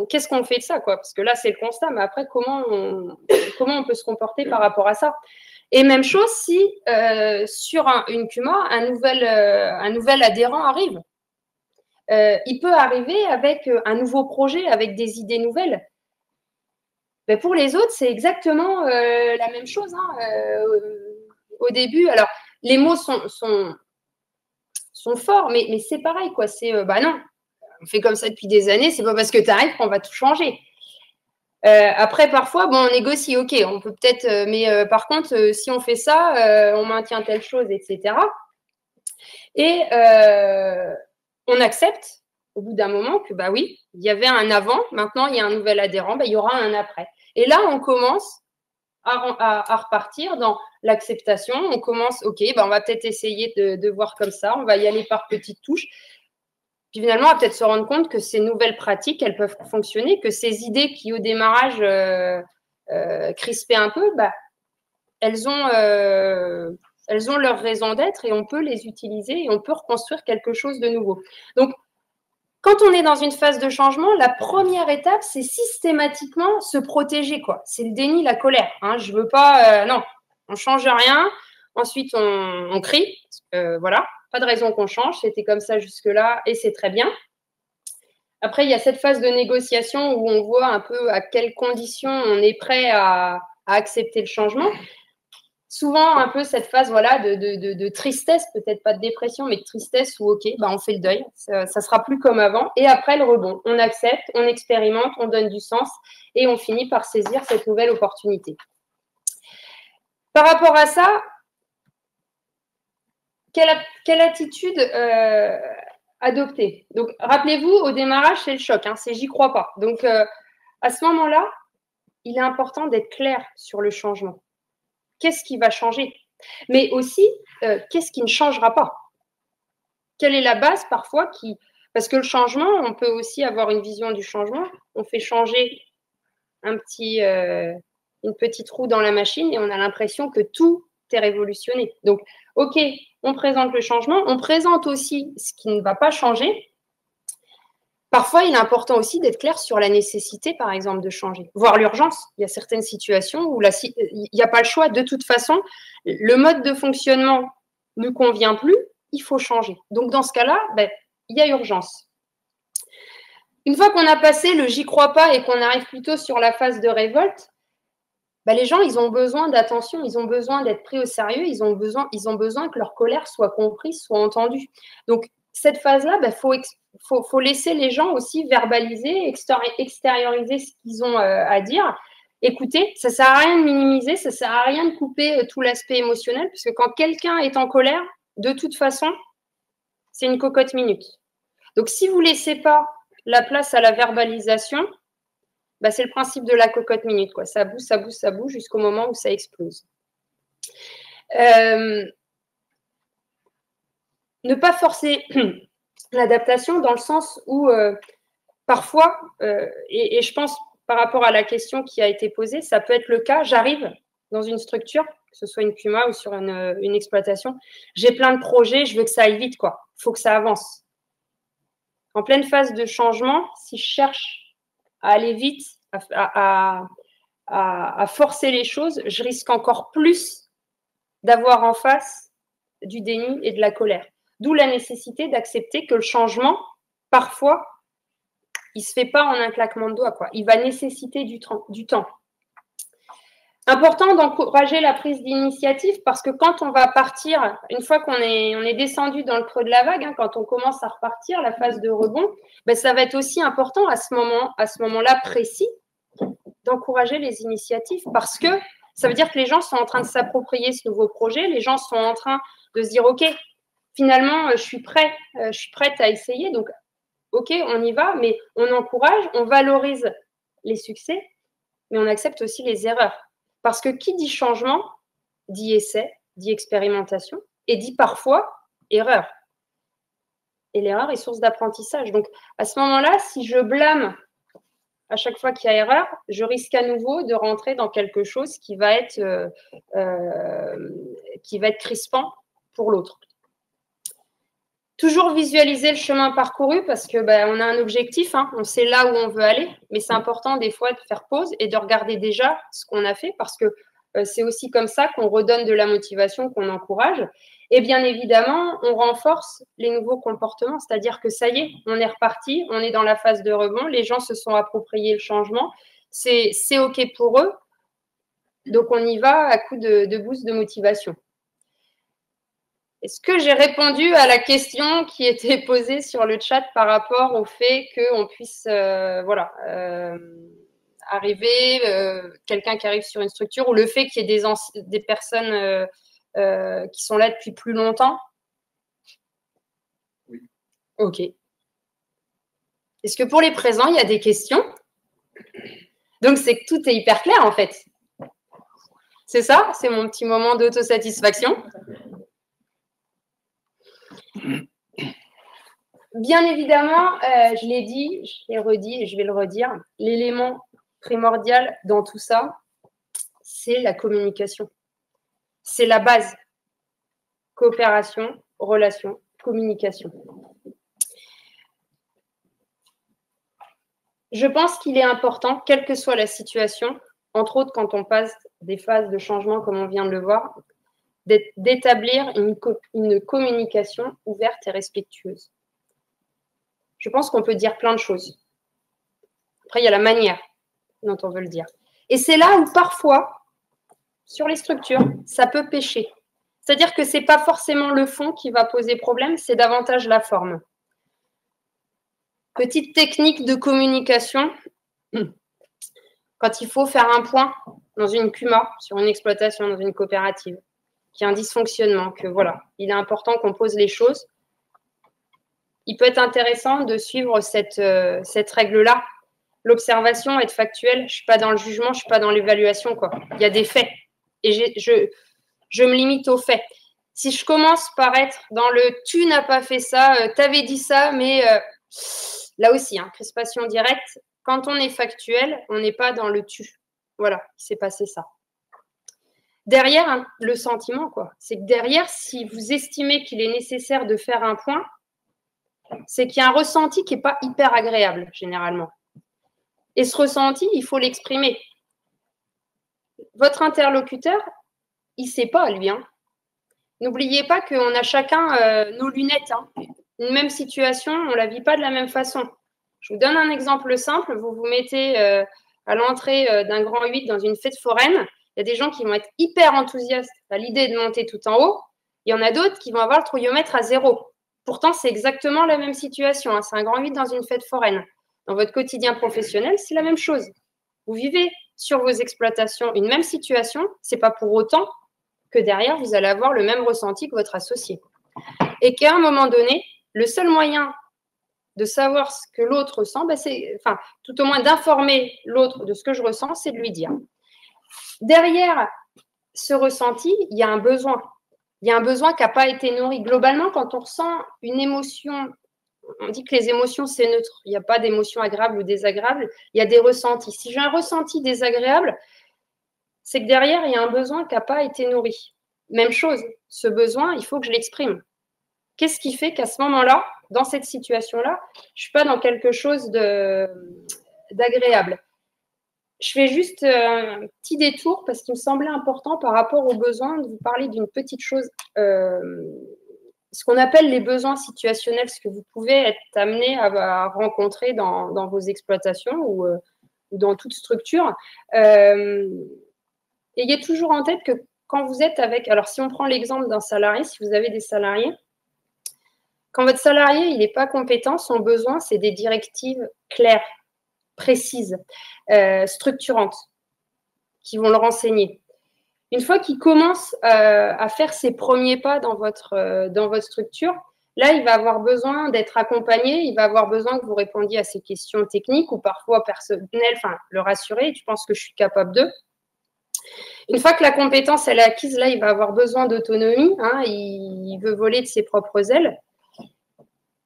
qu'est-ce qu'on fait de ça, quoi. Parce que là, c'est le constat, mais après, comment on peut se comporter par rapport à ça. Et même chose si sur une CUMA, un nouvel adhérent arrive. Il peut arriver avec un nouveau projet, avec des idées nouvelles. Mais pour les autres, c'est exactement la même chose. Hein, au début, alors, les mots sont forts, mais c'est pareil, quoi. C'est, non, on fait comme ça depuis des années, c'est pas parce que tu arrives qu'on va tout changer. Après, parfois, on négocie, ok, on peut peut-être, mais par contre, si on fait ça, on maintient telle chose, etc. Et on accepte, au bout d'un moment, que oui, il y avait un avant, maintenant il y a un nouvel adhérent, il y aura un après. Et là, on commence à repartir dans l'acceptation. On commence, ok, on va peut-être essayer de voir comme ça, on va y aller par petites touches. Puis finalement, on va peut-être se rendre compte que ces nouvelles pratiques, elles peuvent fonctionner, que ces idées qui, au démarrage, crispaient un peu, elles ont leur raison d'être et on peut les utiliser et on peut reconstruire quelque chose de nouveau. Donc, quand on est dans une phase de changement, la première étape, c'est systématiquement se protéger, quoi. C'est le déni, la colère. Hein. Je veux pas, non, on change rien. Ensuite, on crie. Voilà, pas de raison qu'on change. C'était comme ça jusque-là et c'est très bien. Après, il y a cette phase de négociation où on voit un peu à quelles conditions on est prêt à accepter le changement. Souvent, un peu cette phase voilà, de tristesse, peut-être pas de dépression, mais de tristesse où, OK, bah, on fait le deuil, ça sera plus comme avant. Et après, le rebond. On accepte, on expérimente, on donne du sens et on finit par saisir cette nouvelle opportunité. Par rapport à ça, quelle attitude adopter? Donc, rappelez-vous, au démarrage, c'est le choc, hein, c'est j'y crois pas. Donc, à ce moment-là, il est important d'être clair sur le changement. Qu'est-ce qui va changer? Mais aussi, qu'est-ce qui ne changera pas? Quelle est la base parfois qui… Parce que le changement, on peut aussi avoir une vision du changement. On fait changer une petite roue dans la machine et on a l'impression que tout est révolutionné. Donc, OK, on présente le changement, on présente aussi ce qui ne va pas changer. Parfois, il est important aussi d'être clair sur la nécessité, par exemple, de changer, voire l'urgence. Il y a certaines situations où il n'y a pas le choix. De toute façon, le mode de fonctionnement ne convient plus, il faut changer. Donc, dans ce cas-là, il y a urgence. Une fois qu'on a passé le « j'y crois pas » et qu'on arrive plutôt sur la phase de révolte, les gens, ils ont besoin d'attention, ils ont besoin d'être pris au sérieux, ils ont besoin que leur colère soit comprise, soit entendue. Donc, cette phase-là, faut laisser les gens aussi verbaliser, extérioriser ce qu'ils ont à dire. Écoutez, ça ne sert à rien de minimiser, ça ne sert à rien de couper tout l'aspect émotionnel, parce que quand quelqu'un est en colère, de toute façon, c'est une cocotte minute. Donc, si vous ne laissez pas la place à la verbalisation, c'est le principe de la cocotte minute, quoi. Ça bouge, ça bouge, ça bouge jusqu'au moment où ça explose. Ne pas forcer l'adaptation dans le sens où parfois, et je pense par rapport à la question qui a été posée, ça peut être le cas, j'arrive dans une structure, que ce soit une PUMA ou sur une exploitation, j'ai plein de projets, je veux que ça aille vite, quoi. Il faut que ça avance. En pleine phase de changement, si je cherche à aller vite, à forcer les choses, je risque encore plus d'avoir en face du déni et de la colère. D'où la nécessité d'accepter que le changement, parfois, il ne se fait pas en un claquement de doigts, quoi. Il va nécessiter du temps. Important d'encourager la prise d'initiative parce que quand on va partir, une fois qu'on est descendu dans le creux de la vague, hein, quand on commence à repartir, la phase de rebond, ça va être aussi important à ce moment-là précis d'encourager les initiatives parce que ça veut dire que les gens sont en train de s'approprier ce nouveau projet, les gens sont en train de se dire « Ok, finalement, je suis prête à essayer, donc ok, on y va, mais on encourage, on valorise les succès, mais on accepte aussi les erreurs. Parce que qui dit changement, dit essai, dit expérimentation, et dit parfois erreur. Et l'erreur est source d'apprentissage. Donc, à ce moment-là, si je blâme à chaque fois qu'il y a erreur, je risque à nouveau de rentrer dans quelque chose qui va être crispant pour l'autre. Toujours visualiser le chemin parcouru parce que on a un objectif, hein, on sait là où on veut aller, mais c'est important des fois de faire pause et de regarder déjà ce qu'on a fait parce que c'est aussi comme ça qu'on redonne de la motivation, qu'on encourage. Et bien évidemment, on renforce les nouveaux comportements, c'est-à-dire que ça y est, on est reparti, on est dans la phase de rebond, les gens se sont appropriés le changement, c'est OK pour eux, donc on y va à coup de boost de motivation. Est-ce que j'ai répondu à la question qui était posée sur le chat par rapport au fait qu'on puisse arriver, quelqu'un qui arrive sur une structure ou le fait qu'il y ait des personnes qui sont là depuis plus longtemps? Oui. Ok. Est-ce que pour les présents, il y a des questions? Donc, c'est que tout est hyper clair en fait. C'est ça? C'est mon petit moment d'autosatisfaction. Bien évidemment, je l'ai dit, je l'ai redit et je vais le redire, l'élément primordial dans tout ça, c'est la communication. C'est la base. Coopération, relation, communication. Je pense qu'il est important, quelle que soit la situation, entre autres quand on passe des phases de changement comme on vient de le voir, d'établir une communication ouverte et respectueuse. Je pense qu'on peut dire plein de choses. Après, il y a la manière dont on veut le dire. Et c'est là où parfois, sur les structures, ça peut pêcher. C'est-à-dire que ce n'est pas forcément le fond qui va poser problème, c'est davantage la forme. Petite technique de communication, quand il faut faire un point dans une CUMA, sur une exploitation, dans une coopérative, qu'il y a un dysfonctionnement, que voilà, il est important qu'on pose les choses. Il peut être intéressant de suivre cette règle-là. L'observation, être factuel, je ne suis pas dans le jugement, je ne suis pas dans l'évaluation, quoi. Il y a des faits. Et je me limite aux faits. Si je commence par être dans le « tu n'as pas fait ça, t'avais dit ça », mais là aussi, hein, crispation directe, quand on est factuel, on n'est pas dans le « tu ». Voilà, il s'est passé ça. Derrière, hein, le sentiment, quoi. C'est que derrière, si vous estimez qu'il est nécessaire de faire un point, c'est qu'il y a un ressenti qui n'est pas hyper agréable, généralement. Et ce ressenti, il faut l'exprimer. Votre interlocuteur, il ne sait pas, lui. Hein. N'oubliez pas qu'on a chacun nos lunettes. Hein. Une même situation, on ne la vit pas de la même façon. Je vous donne un exemple simple. Vous vous mettez à l'entrée d'un grand 8 dans une fête foraine. Il y a des gens qui vont être hyper enthousiastes à l'idée de monter tout en haut. Il y en a d'autres qui vont avoir le trouillomètre à 0. Pourtant, c'est exactement la même situation. Hein. C'est un grand 8 dans une fête foraine. Dans votre quotidien professionnel, c'est la même chose. Vous vivez sur vos exploitations une même situation. Ce n'est pas pour autant que derrière, vous allez avoir le même ressenti que votre associé. Et qu'à un moment donné, le seul moyen de savoir ce que l'autre ressent, tout au moins d'informer l'autre de ce que je ressens, c'est de lui dire. Derrière ce ressenti, il y a un besoin. Il y a un besoin qui n'a pas été nourri. Globalement, quand on ressent une émotion, on dit que les émotions, c'est neutre. Il n'y a pas d'émotions agréables ou désagréables. Il y a des ressentis. Si j'ai un ressenti désagréable, c'est que derrière, il y a un besoin qui n'a pas été nourri. Même chose, ce besoin, il faut que je l'exprime. Qu'est-ce qui fait qu'à ce moment-là, dans cette situation-là, je ne suis pas dans quelque chose d'agréable? Je fais juste un petit détour parce qu'il me semblait important par rapport aux besoins de vous parler d'une petite chose, ce qu'on appelle les besoins situationnels, ce que vous pouvez être amené à rencontrer dans vos exploitations ou dans toute structure. Ayez toujours en tête que quand vous êtes avec… Alors, si on prend l'exemple d'un salarié, si vous avez des salariés, quand votre salarié il n'est pas compétent, son besoin, c'est des directives claires, précises, structurantes, qui vont le renseigner. Une fois qu'il commence à faire ses premiers pas dans votre structure, là, il va avoir besoin d'être accompagné, il va avoir besoin que vous répondiez à ses questions techniques ou parfois personnelles, enfin, le rassurer, tu penses que je suis capable d'eux. Une fois que la compétence elle est acquise, là, il va avoir besoin d'autonomie, hein, il veut voler de ses propres ailes.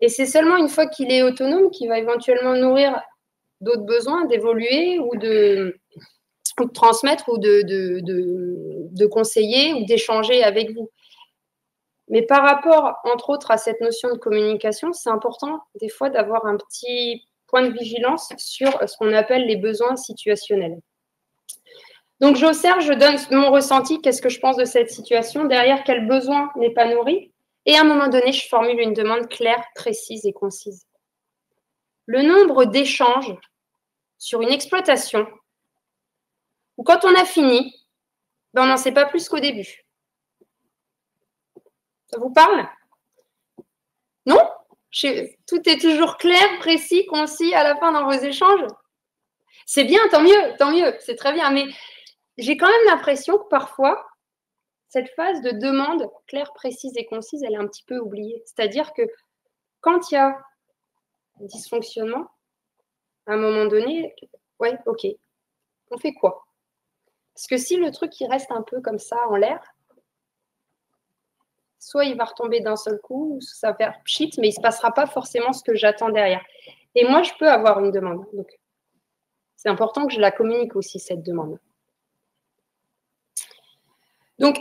Et c'est seulement une fois qu'il est autonome qu'il va éventuellement nourrir d'autres besoins, d'évoluer ou de transmettre ou de conseiller ou d'échanger avec vous. Mais par rapport, entre autres, à cette notion de communication, c'est important des fois d'avoir un petit point de vigilance sur ce qu'on appelle les besoins situationnels. Donc, j'observe, je donne mon ressenti, qu'est-ce que je pense de cette situation, derrière quel besoin n'est pas nourri, et à un moment donné, je formule une demande claire, précise et concise. Le nombre d'échanges sur une exploitation, où quand on a fini, on n'en sait pas plus qu'au début. Ça vous parle? Non? Tout est toujours clair, précis, concis à la fin dans vos échanges? C'est bien, tant mieux, c'est très bien, mais j'ai quand même l'impression que parfois, cette phase de demande claire, précise et concise, elle est un petit peu oubliée. C'est-à-dire que quand il y a un dysfonctionnement, à un moment donné, ouais, ok, on fait quoi? Parce que si le truc il reste un peu comme ça en l'air, soit il va retomber d'un seul coup, ça va faire pchit, mais il ne se passera pas forcément ce que j'attends derrière. Et moi, je peux avoir une demande. Donc, c'est important que je la communique aussi, cette demande. Donc,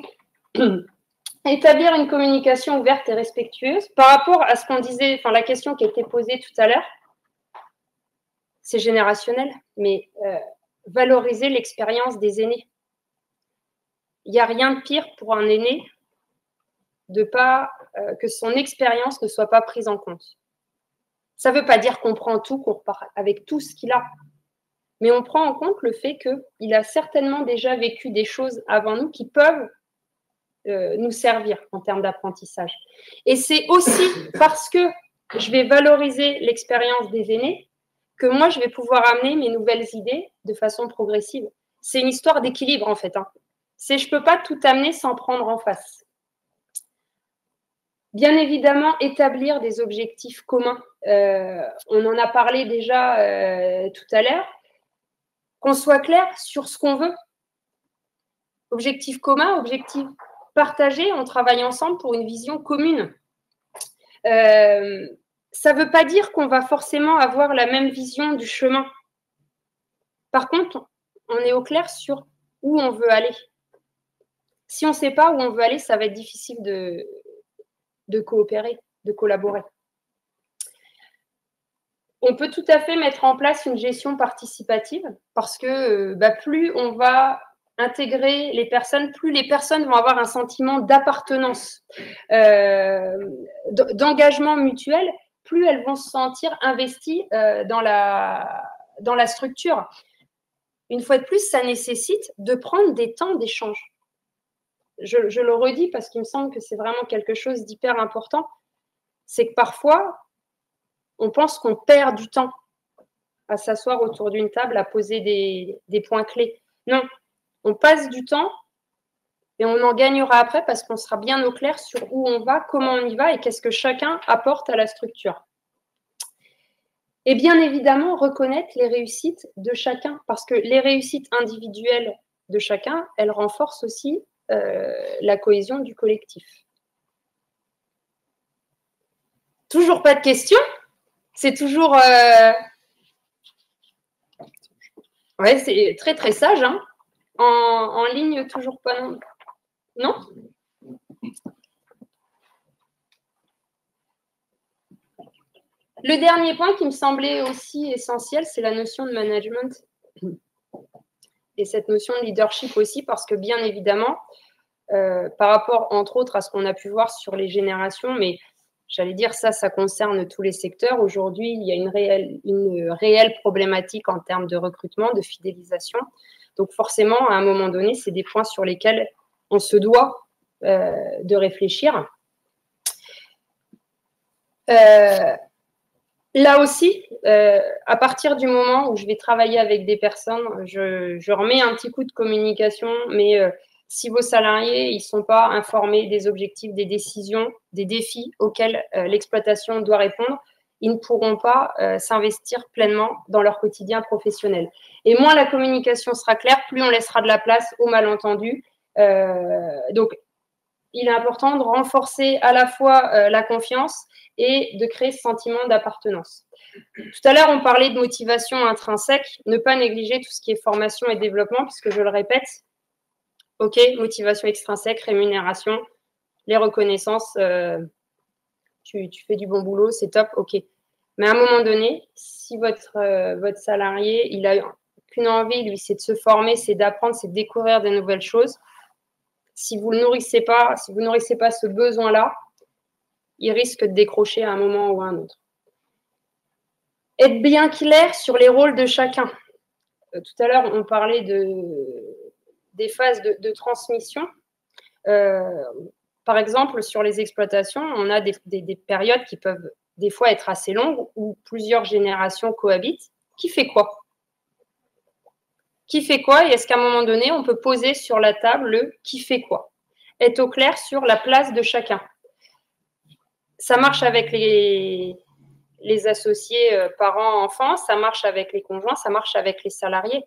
établir une communication ouverte et respectueuse par rapport à ce qu'on disait, enfin la question qui a été posée tout à l'heure. c'est générationnel, mais valoriser l'expérience des aînés. Il n'y a rien de pire pour un aîné de pas que son expérience ne soit pas prise en compte. Ça ne veut pas dire qu'on prend tout, qu'on repart avec tout ce qu'il a, mais on prend en compte le fait qu'il a certainement déjà vécu des choses avant nous qui peuvent nous servir en termes d'apprentissage. Et c'est aussi parce que je vais valoriser l'expérience des aînés que moi, je vais pouvoir amener mes nouvelles idées de façon progressive. C'est une histoire d'équilibre, en fait. Je ne peux pas tout amener sans prendre en face. Bien évidemment, établir des objectifs communs. On en a parlé déjà tout à l'heure. Qu'on soit clair sur ce qu'on veut. Objectif commun, objectif partagé, on travaille ensemble pour une vision commune. Ça ne veut pas dire qu'on va forcément avoir la même vision du chemin. Par contre, on est au clair sur où on veut aller. Si on ne sait pas où on veut aller, ça va être difficile de coopérer, de collaborer. On peut tout à fait mettre en place une gestion participative parce que plus on va intégrer les personnes, plus les personnes vont avoir un sentiment d'appartenance, d'engagement mutuel, plus elles vont se sentir investies dans la structure. Une fois de plus, ça nécessite de prendre des temps d'échange. Je le redis parce qu'il me semble que c'est vraiment quelque chose d'hyper important. C'est que parfois, on pense qu'on perd du temps à s'asseoir autour d'une table, à poser des points clés. Non, on passe du temps et on en gagnera après parce qu'on sera bien au clair sur où on va, comment on y va et qu'est-ce que chacun apporte à la structure. Et bien évidemment, reconnaître les réussites de chacun parce que les réussites individuelles de chacun, elles renforcent aussi la cohésion du collectif. Toujours pas de questions? C'est toujours... Ouais, c'est très très sage. Hein. En ligne, toujours pas non. Non? Le dernier point qui me semblait aussi essentiel, c'est la notion de management. Et cette notion de leadership aussi, parce que bien évidemment, par rapport, entre autres, à ce qu'on a pu voir sur les générations, mais j'allais dire ça concerne tous les secteurs. Aujourd'hui, il y a une réelle problématique en termes de recrutement, de fidélisation. Donc forcément, à un moment donné, c'est des points sur lesquels on se doit de réfléchir. Là aussi, à partir du moment où je vais travailler avec des personnes, je remets un petit coup de communication, mais si vos salariés ils sont pas informés des objectifs, des décisions, des défis auxquels l'exploitation doit répondre, ils ne pourront pas s'investir pleinement dans leur quotidien professionnel. Et moins la communication sera claire, plus on laissera de la place aux malentendus. Donc, il est important de renforcer à la fois la confiance et de créer ce sentiment d'appartenance. Tout à l'heure, on parlait de motivation intrinsèque, ne pas négliger tout ce qui est formation et développement, puisque je le répète, ok, motivation extrinsèque, rémunération, les reconnaissances, tu fais du bon boulot, c'est top, ok. Mais à un moment donné, si votre salarié, il a qu'une envie, lui, c'est de se former, c'est d'apprendre, c'est de découvrir de nouvelles choses, si vous ne nourrissez pas ce besoin-là, il risque de décrocher à un moment ou à un autre. Être bien clair sur les rôles de chacun. Tout à l'heure, on parlait des phases de transmission. Par exemple, sur les exploitations, on a des périodes qui peuvent des fois être assez longues où plusieurs générations cohabitent. Qui fait quoi? Qui fait quoi? Et est-ce qu'à un moment donné, on peut poser sur la table le qui fait quoi? Être au clair sur la place de chacun. Ça marche avec les associés parents-enfants, ça marche avec les conjoints, ça marche avec les salariés.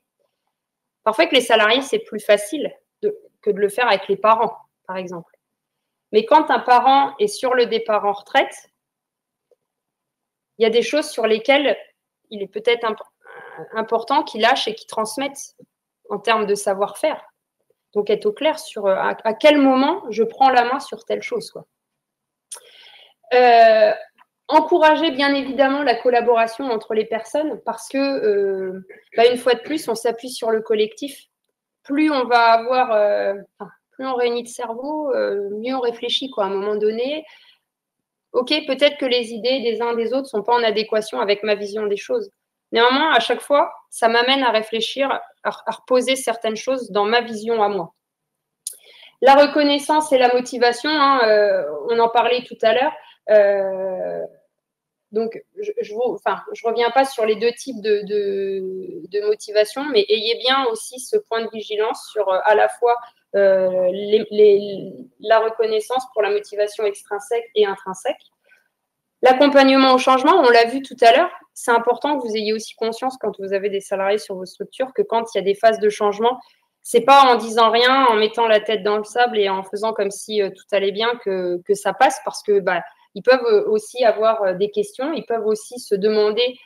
Parfois, avec les salariés, c'est plus facile que de le faire avec les parents, par exemple. Mais quand un parent est sur le départ en retraite, il y a des choses sur lesquelles il est peut-être important qu'il lâche et qu'il transmette en termes de savoir-faire. Donc, être au clair sur à quel moment je prends la main sur telle chose, quoi. Encourager bien évidemment la collaboration entre les personnes parce que, une fois de plus, on s'appuie sur le collectif. Plus on va avoir, plus on réunit de cerveau, mieux on réfléchit, quoi. À un moment donné, ok, peut-être que les idées des uns des autres ne sont pas en adéquation avec ma vision des choses. Néanmoins, à chaque fois, ça m'amène à réfléchir, à reposer certaines choses dans ma vision à moi. La reconnaissance et la motivation, on en parlait tout à l'heure. Donc, je reviens pas sur les deux types de motivation, mais ayez bien aussi ce point de vigilance sur à la fois la reconnaissance pour la motivation extrinsèque et intrinsèque. L'accompagnement au changement, on l'a vu tout à l'heure, c'est important que vous ayez aussi conscience quand vous avez des salariés sur vos structures que quand il y a des phases de changement, c'est pas en disant rien, en mettant la tête dans le sable et en faisant comme si tout allait bien que ça passe parce que ils peuvent aussi avoir des questions, ils peuvent aussi se demander,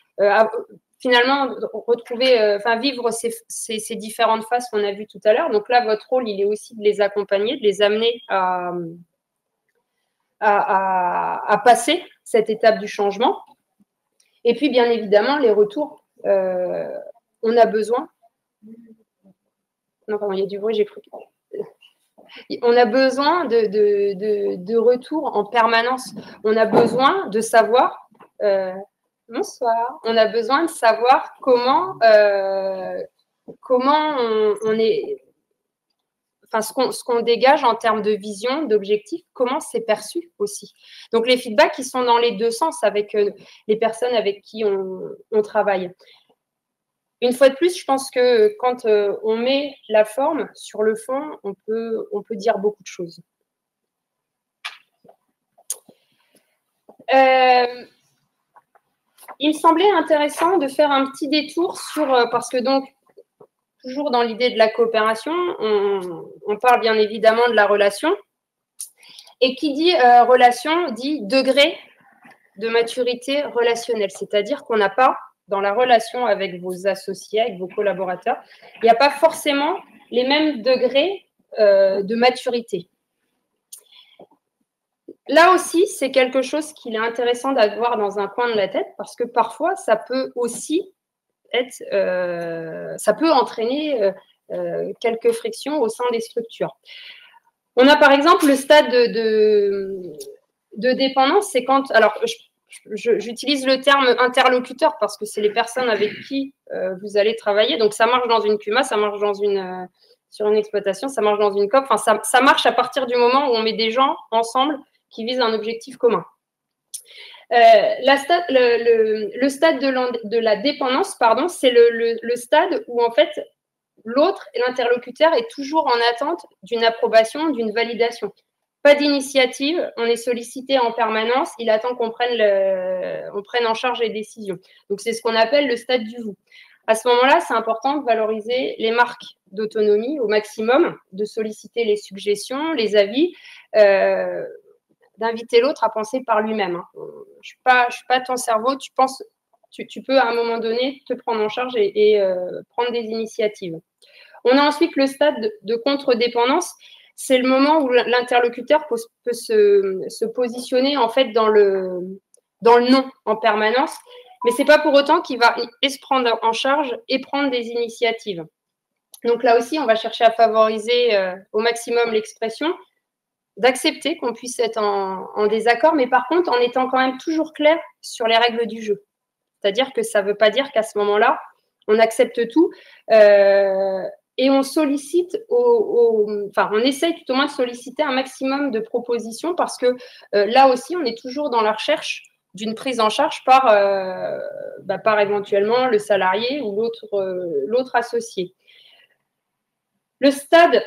finalement, retrouver, vivre ces différentes phases qu'on a vues tout à l'heure. Donc là, votre rôle, il est aussi de les accompagner, de les amener à passer cette étape du changement. Et puis, bien évidemment, les retours, on a besoin. Non, pardon, il y a du bruit, j'ai cru. On a besoin de retours en permanence. On a besoin de savoir, bonsoir, on a besoin de savoir comment on est, ce qu'on dégage en termes de vision, d'objectif, comment c'est perçu aussi. Donc, les feedbacks, ils sont dans les deux sens avec les personnes avec qui on travaille. Une fois de plus, je pense que quand on met la forme sur le fond, on peut dire beaucoup de choses. Il me semblait intéressant de faire un petit détour sur, parce que donc, toujours dans l'idée de la coopération, on parle bien évidemment de la relation. Et qui dit relation dit degré de maturité relationnelle, c'est-à-dire qu'on n'a pas, dans la relation avec vos associés, avec vos collaborateurs, il n'y a pas forcément les mêmes degrés de maturité. Là aussi, c'est quelque chose qu'il est intéressant d'avoir dans un coin de la tête parce que parfois, ça peut aussi ça peut entraîner quelques frictions au sein des structures. On a par exemple le stade de dépendance, c'est quand, alors j'utilise le terme interlocuteur parce que c'est les personnes avec qui vous allez travailler. Donc, ça marche dans une CUMA, ça marche sur une exploitation, ça marche dans une COP. Enfin, ça marche à partir du moment où on met des gens ensemble qui visent un objectif commun. Le stade de la dépendance, pardon, c'est le stade où, en fait, l'autre, l'interlocuteur, est toujours en attente d'une approbation, d'une validation. Pas d'initiative, on est sollicité en permanence, il attend qu'on prenne en charge les décisions. Donc, c'est ce qu'on appelle le stade du vous. À ce moment-là, c'est important de valoriser les marques d'autonomie au maximum, de solliciter les suggestions, les avis, d'inviter l'autre à penser par lui-même. Je ne suis pas ton cerveau, tu peux à un moment donné te prendre en charge et prendre des initiatives. On a ensuite le stade de contre-dépendance. C'est le moment où l'interlocuteur peut se positionner en fait dans le non en permanence, mais ce n'est pas pour autant qu'il va se prendre en charge et prendre des initiatives. Donc là aussi, on va chercher à favoriser au maximum l'expression, d'accepter qu'on puisse être en désaccord, mais par contre, en étant quand même toujours clair sur les règles du jeu. C'est-à-dire que ça ne veut pas dire qu'à ce moment-là, on accepte tout et on sollicite, on essaye tout au moins de solliciter un maximum de propositions parce que là aussi, on est toujours dans la recherche d'une prise en charge par éventuellement le salarié ou l'autre associé. Le stade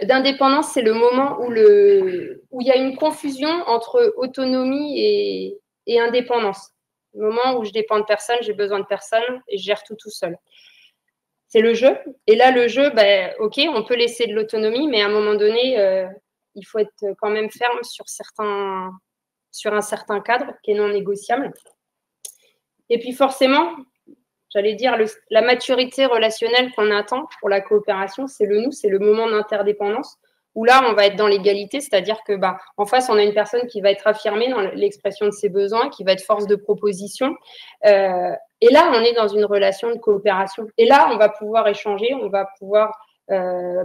d'indépendance, c'est le moment où il y a une confusion entre autonomie et indépendance. Le moment où je dépends de personne, j'ai besoin de personne et je gère tout seul. C'est le jeu. Et là, le jeu, ok, on peut laisser de l'autonomie, mais à un moment donné, il faut être quand même ferme sur un certain cadre qui est non négociable. Et puis forcément, j'allais dire, la maturité relationnelle qu'on attend pour la coopération, c'est le nous, c'est le moment d'interdépendance où là, on va être dans l'égalité, c'est-à-dire que en face, on a une personne qui va être affirmée dans l'expression de ses besoins, qui va être force de proposition. Et là, on est dans une relation de coopération. Et là, on va pouvoir échanger, on va pouvoir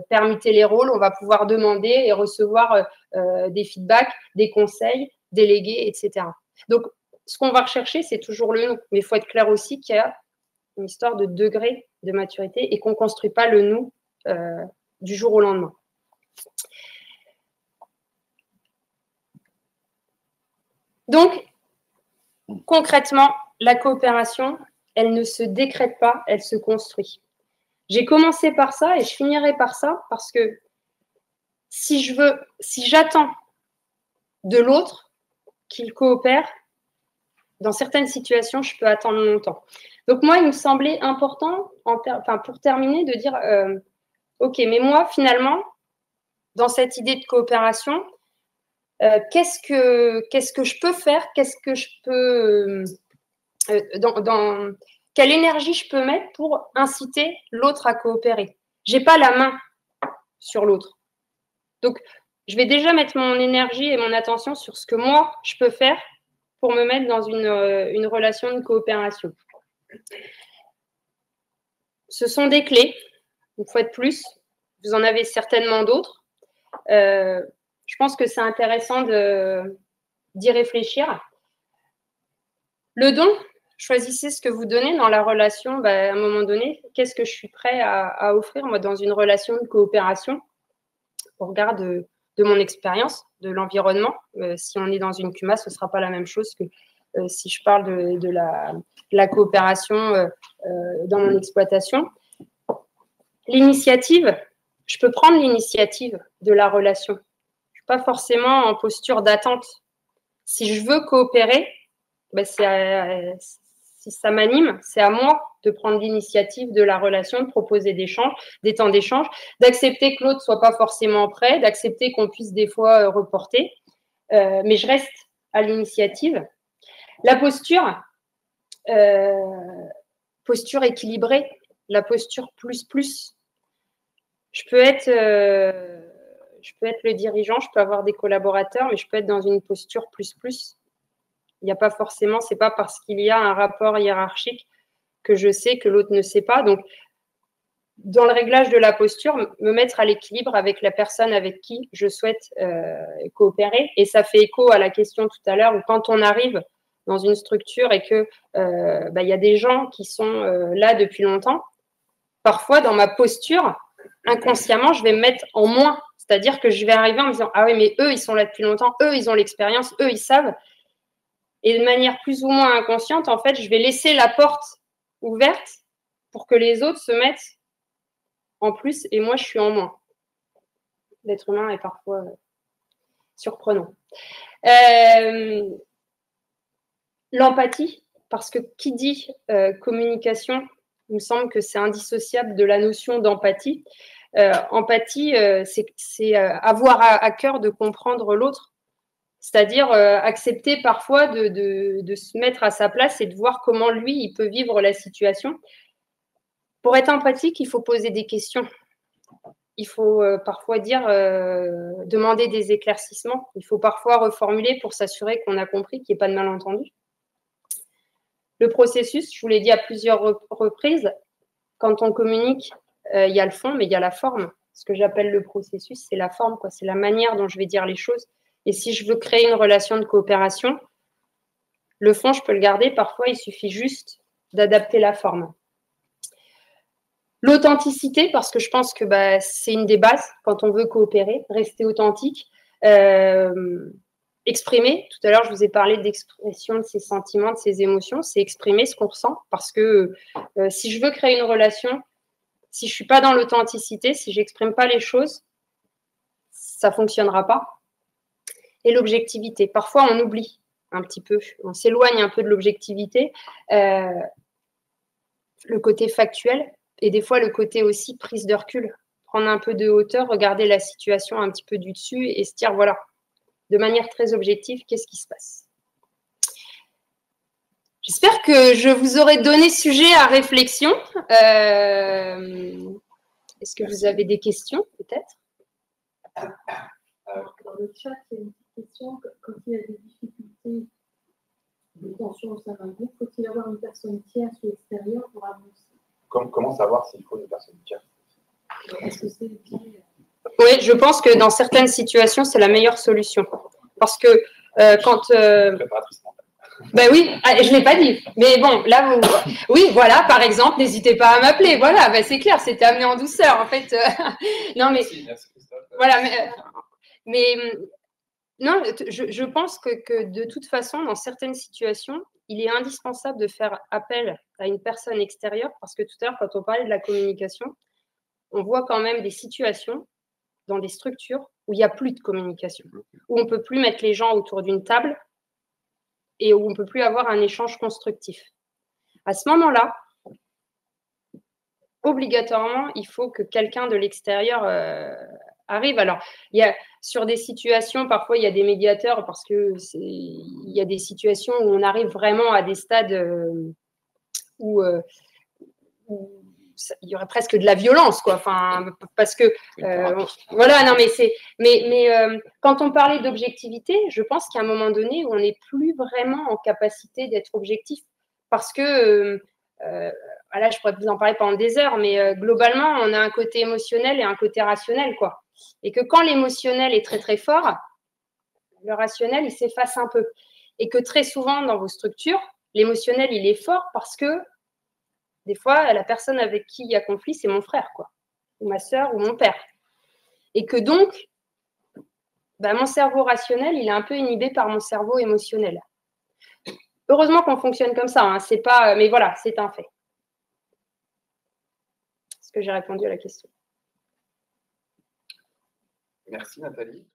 permuter les rôles, on va pouvoir demander et recevoir des feedbacks, des conseils, déléguer, etc. Donc, ce qu'on va rechercher, c'est toujours le nous. Mais il faut être clair aussi qu'il y a une histoire de degré de maturité et qu'on ne construit pas le nous du jour au lendemain. Donc, concrètement, la coopération, elle ne se décrète pas, elle se construit. J'ai commencé par ça et je finirai par ça parce que si j'attends de l'autre qu'il coopère, dans certaines situations, je peux attendre longtemps. Donc moi, il me semblait important, pour terminer, de dire, ok, mais moi, finalement, dans cette idée de coopération, qu'est-ce que je peux faire, qu'est-ce que je peux, quelle énergie je peux mettre pour inciter l'autre à coopérer. Je n'ai pas la main sur l'autre. Donc, je vais déjà mettre mon énergie et mon attention sur ce que moi, je peux faire pour me mettre dans une relation de coopération. Ce sont des clés, une fois de plus. Vous en avez certainement d'autres. Je pense que c'est intéressant d'y réfléchir. Le don, choisissez ce que vous donnez dans la relation. À un moment donné, qu'est-ce que je suis prêt à offrir, moi, dans une relation de coopération, au regard de mon expérience, de l'environnement. Si on est dans une CUMA, ce ne sera pas la même chose que si je parle de la coopération dans mon exploitation. L'initiative, je peux prendre l'initiative de la relation. Je ne suis pas forcément en posture d'attente. Si je veux coopérer, si ça m'anime, c'est à moi de prendre l'initiative de la relation, de proposer des temps d'échange, d'accepter que l'autre ne soit pas forcément prêt, d'accepter qu'on puisse des fois reporter. Mais je reste à l'initiative. La posture équilibrée, la posture plus. Je peux être le dirigeant, je peux avoir des collaborateurs, mais je peux être dans une posture plus. Il n'y a pas forcément, c'est pas parce qu'il y a un rapport hiérarchique que je sais que l'autre ne sait pas. Donc, dans le réglage de la posture, me mettre à l'équilibre avec la personne avec qui je souhaite coopérer. Et ça fait écho à la question tout à l'heure où quand on arrive dans une structure et que y a des gens qui sont là depuis longtemps, parfois dans ma posture, inconsciemment, je vais me mettre en moins. C'est-à-dire que je vais arriver en me disant « Ah oui, mais eux, ils sont là depuis longtemps, eux, ils ont l'expérience, eux, ils savent ». Et de manière plus ou moins inconsciente, en fait, je vais laisser la porte ouverte pour que les autres se mettent en plus et moi, je suis en moins. L'être humain est parfois surprenant. L'empathie, parce que qui dit communication, il me semble que c'est indissociable de la notion d'empathie. Empathie, c'est avoir à cœur de comprendre l'autre. C'est-à-dire accepter parfois de se mettre à sa place et de voir comment lui, il peut vivre la situation. Pour être empathique, il faut poser des questions. Il faut parfois demander des éclaircissements. Il faut parfois reformuler pour s'assurer qu'on a compris, qu'il n'y ait pas de malentendu. Le processus, je vous l'ai dit à plusieurs reprises, quand on communique, il y a le fond, mais il y a la forme. Ce que j'appelle le processus, c'est la forme, quoi. C'est la manière dont je vais dire les choses. Et si je veux créer une relation de coopération, le fond, je peux le garder. Parfois, il suffit juste d'adapter la forme. L'authenticité, parce que je pense que c'est une des bases quand on veut coopérer, rester authentique. Exprimer, tout à l'heure, je vous ai parlé d'expression de ses sentiments, de ses émotions. C'est exprimer ce qu'on ressent. Parce que si je veux créer une relation, si je ne suis pas dans l'authenticité, si je n'exprime pas les choses, ça ne fonctionnera pas. Et l'objectivité. Parfois, on oublie un petit peu, on s'éloigne un peu de l'objectivité, le côté factuel et des fois le côté aussi prise de recul, prendre un peu de hauteur, regarder la situation un petit peu du dessus et se dire, voilà, de manière très objective, qu'est-ce qui se passe? J'espère que je vous aurai donné sujet à réflexion. Est-ce que vous avez des questions, peut-être? le chat, il y a une petite question. Quand il y a des difficultés de tension au sein d'un groupe, faut-il avoir une personne tierce ou extérieure pour avancer? Comment savoir s'il faut une personne tierce? Est-ce que c'est Oui, je pense que dans certaines situations, c'est la meilleure solution. Parce que quand... Préparatrice mentale. Ben oui, je ne l'ai pas dit. Mais bon, là, oui, voilà, par exemple, n'hésitez pas à m'appeler. Voilà, ben c'est clair, c'était amené en douceur, en fait. Non, mais... Merci Christophe. Voilà, mais non, je pense que de toute façon, dans certaines situations, il est indispensable de faire appel à une personne extérieure parce que tout à l'heure, quand on parlait de la communication, on voit quand même des situations dans des structures où il n'y a plus de communication, où on ne peut plus mettre les gens autour d'une table et où on ne peut plus avoir un échange constructif. À ce moment-là, obligatoirement, il faut que quelqu'un de l'extérieur arrive. Alors, il y a, sur des situations, parfois, il y a des médiateurs parce il y a des situations où on arrive vraiment à des stades où il y aurait presque de la violence, quoi. Enfin, parce que voilà, non, mais quand on parlait d'objectivité, je pense qu'à un moment donné, on n'est plus vraiment en capacité d'être objectif, parce que là, je pourrais vous en parler pendant des heures, mais globalement, on a un côté émotionnel et un côté rationnel, quoi. Et que quand l'émotionnel est très très fort, le rationnel il s'efface un peu, et que très souvent dans vos structures, l'émotionnel il est fort parce que des fois, la personne avec qui il y a conflit, c'est mon frère, quoi, ou ma sœur, ou mon père. Et que donc, mon cerveau rationnel, il est un peu inhibé par mon cerveau émotionnel. Heureusement qu'on fonctionne comme ça, hein, c'est pas, mais voilà, c'est un fait. Est-ce que j'ai répondu à la question? Merci Nathalie.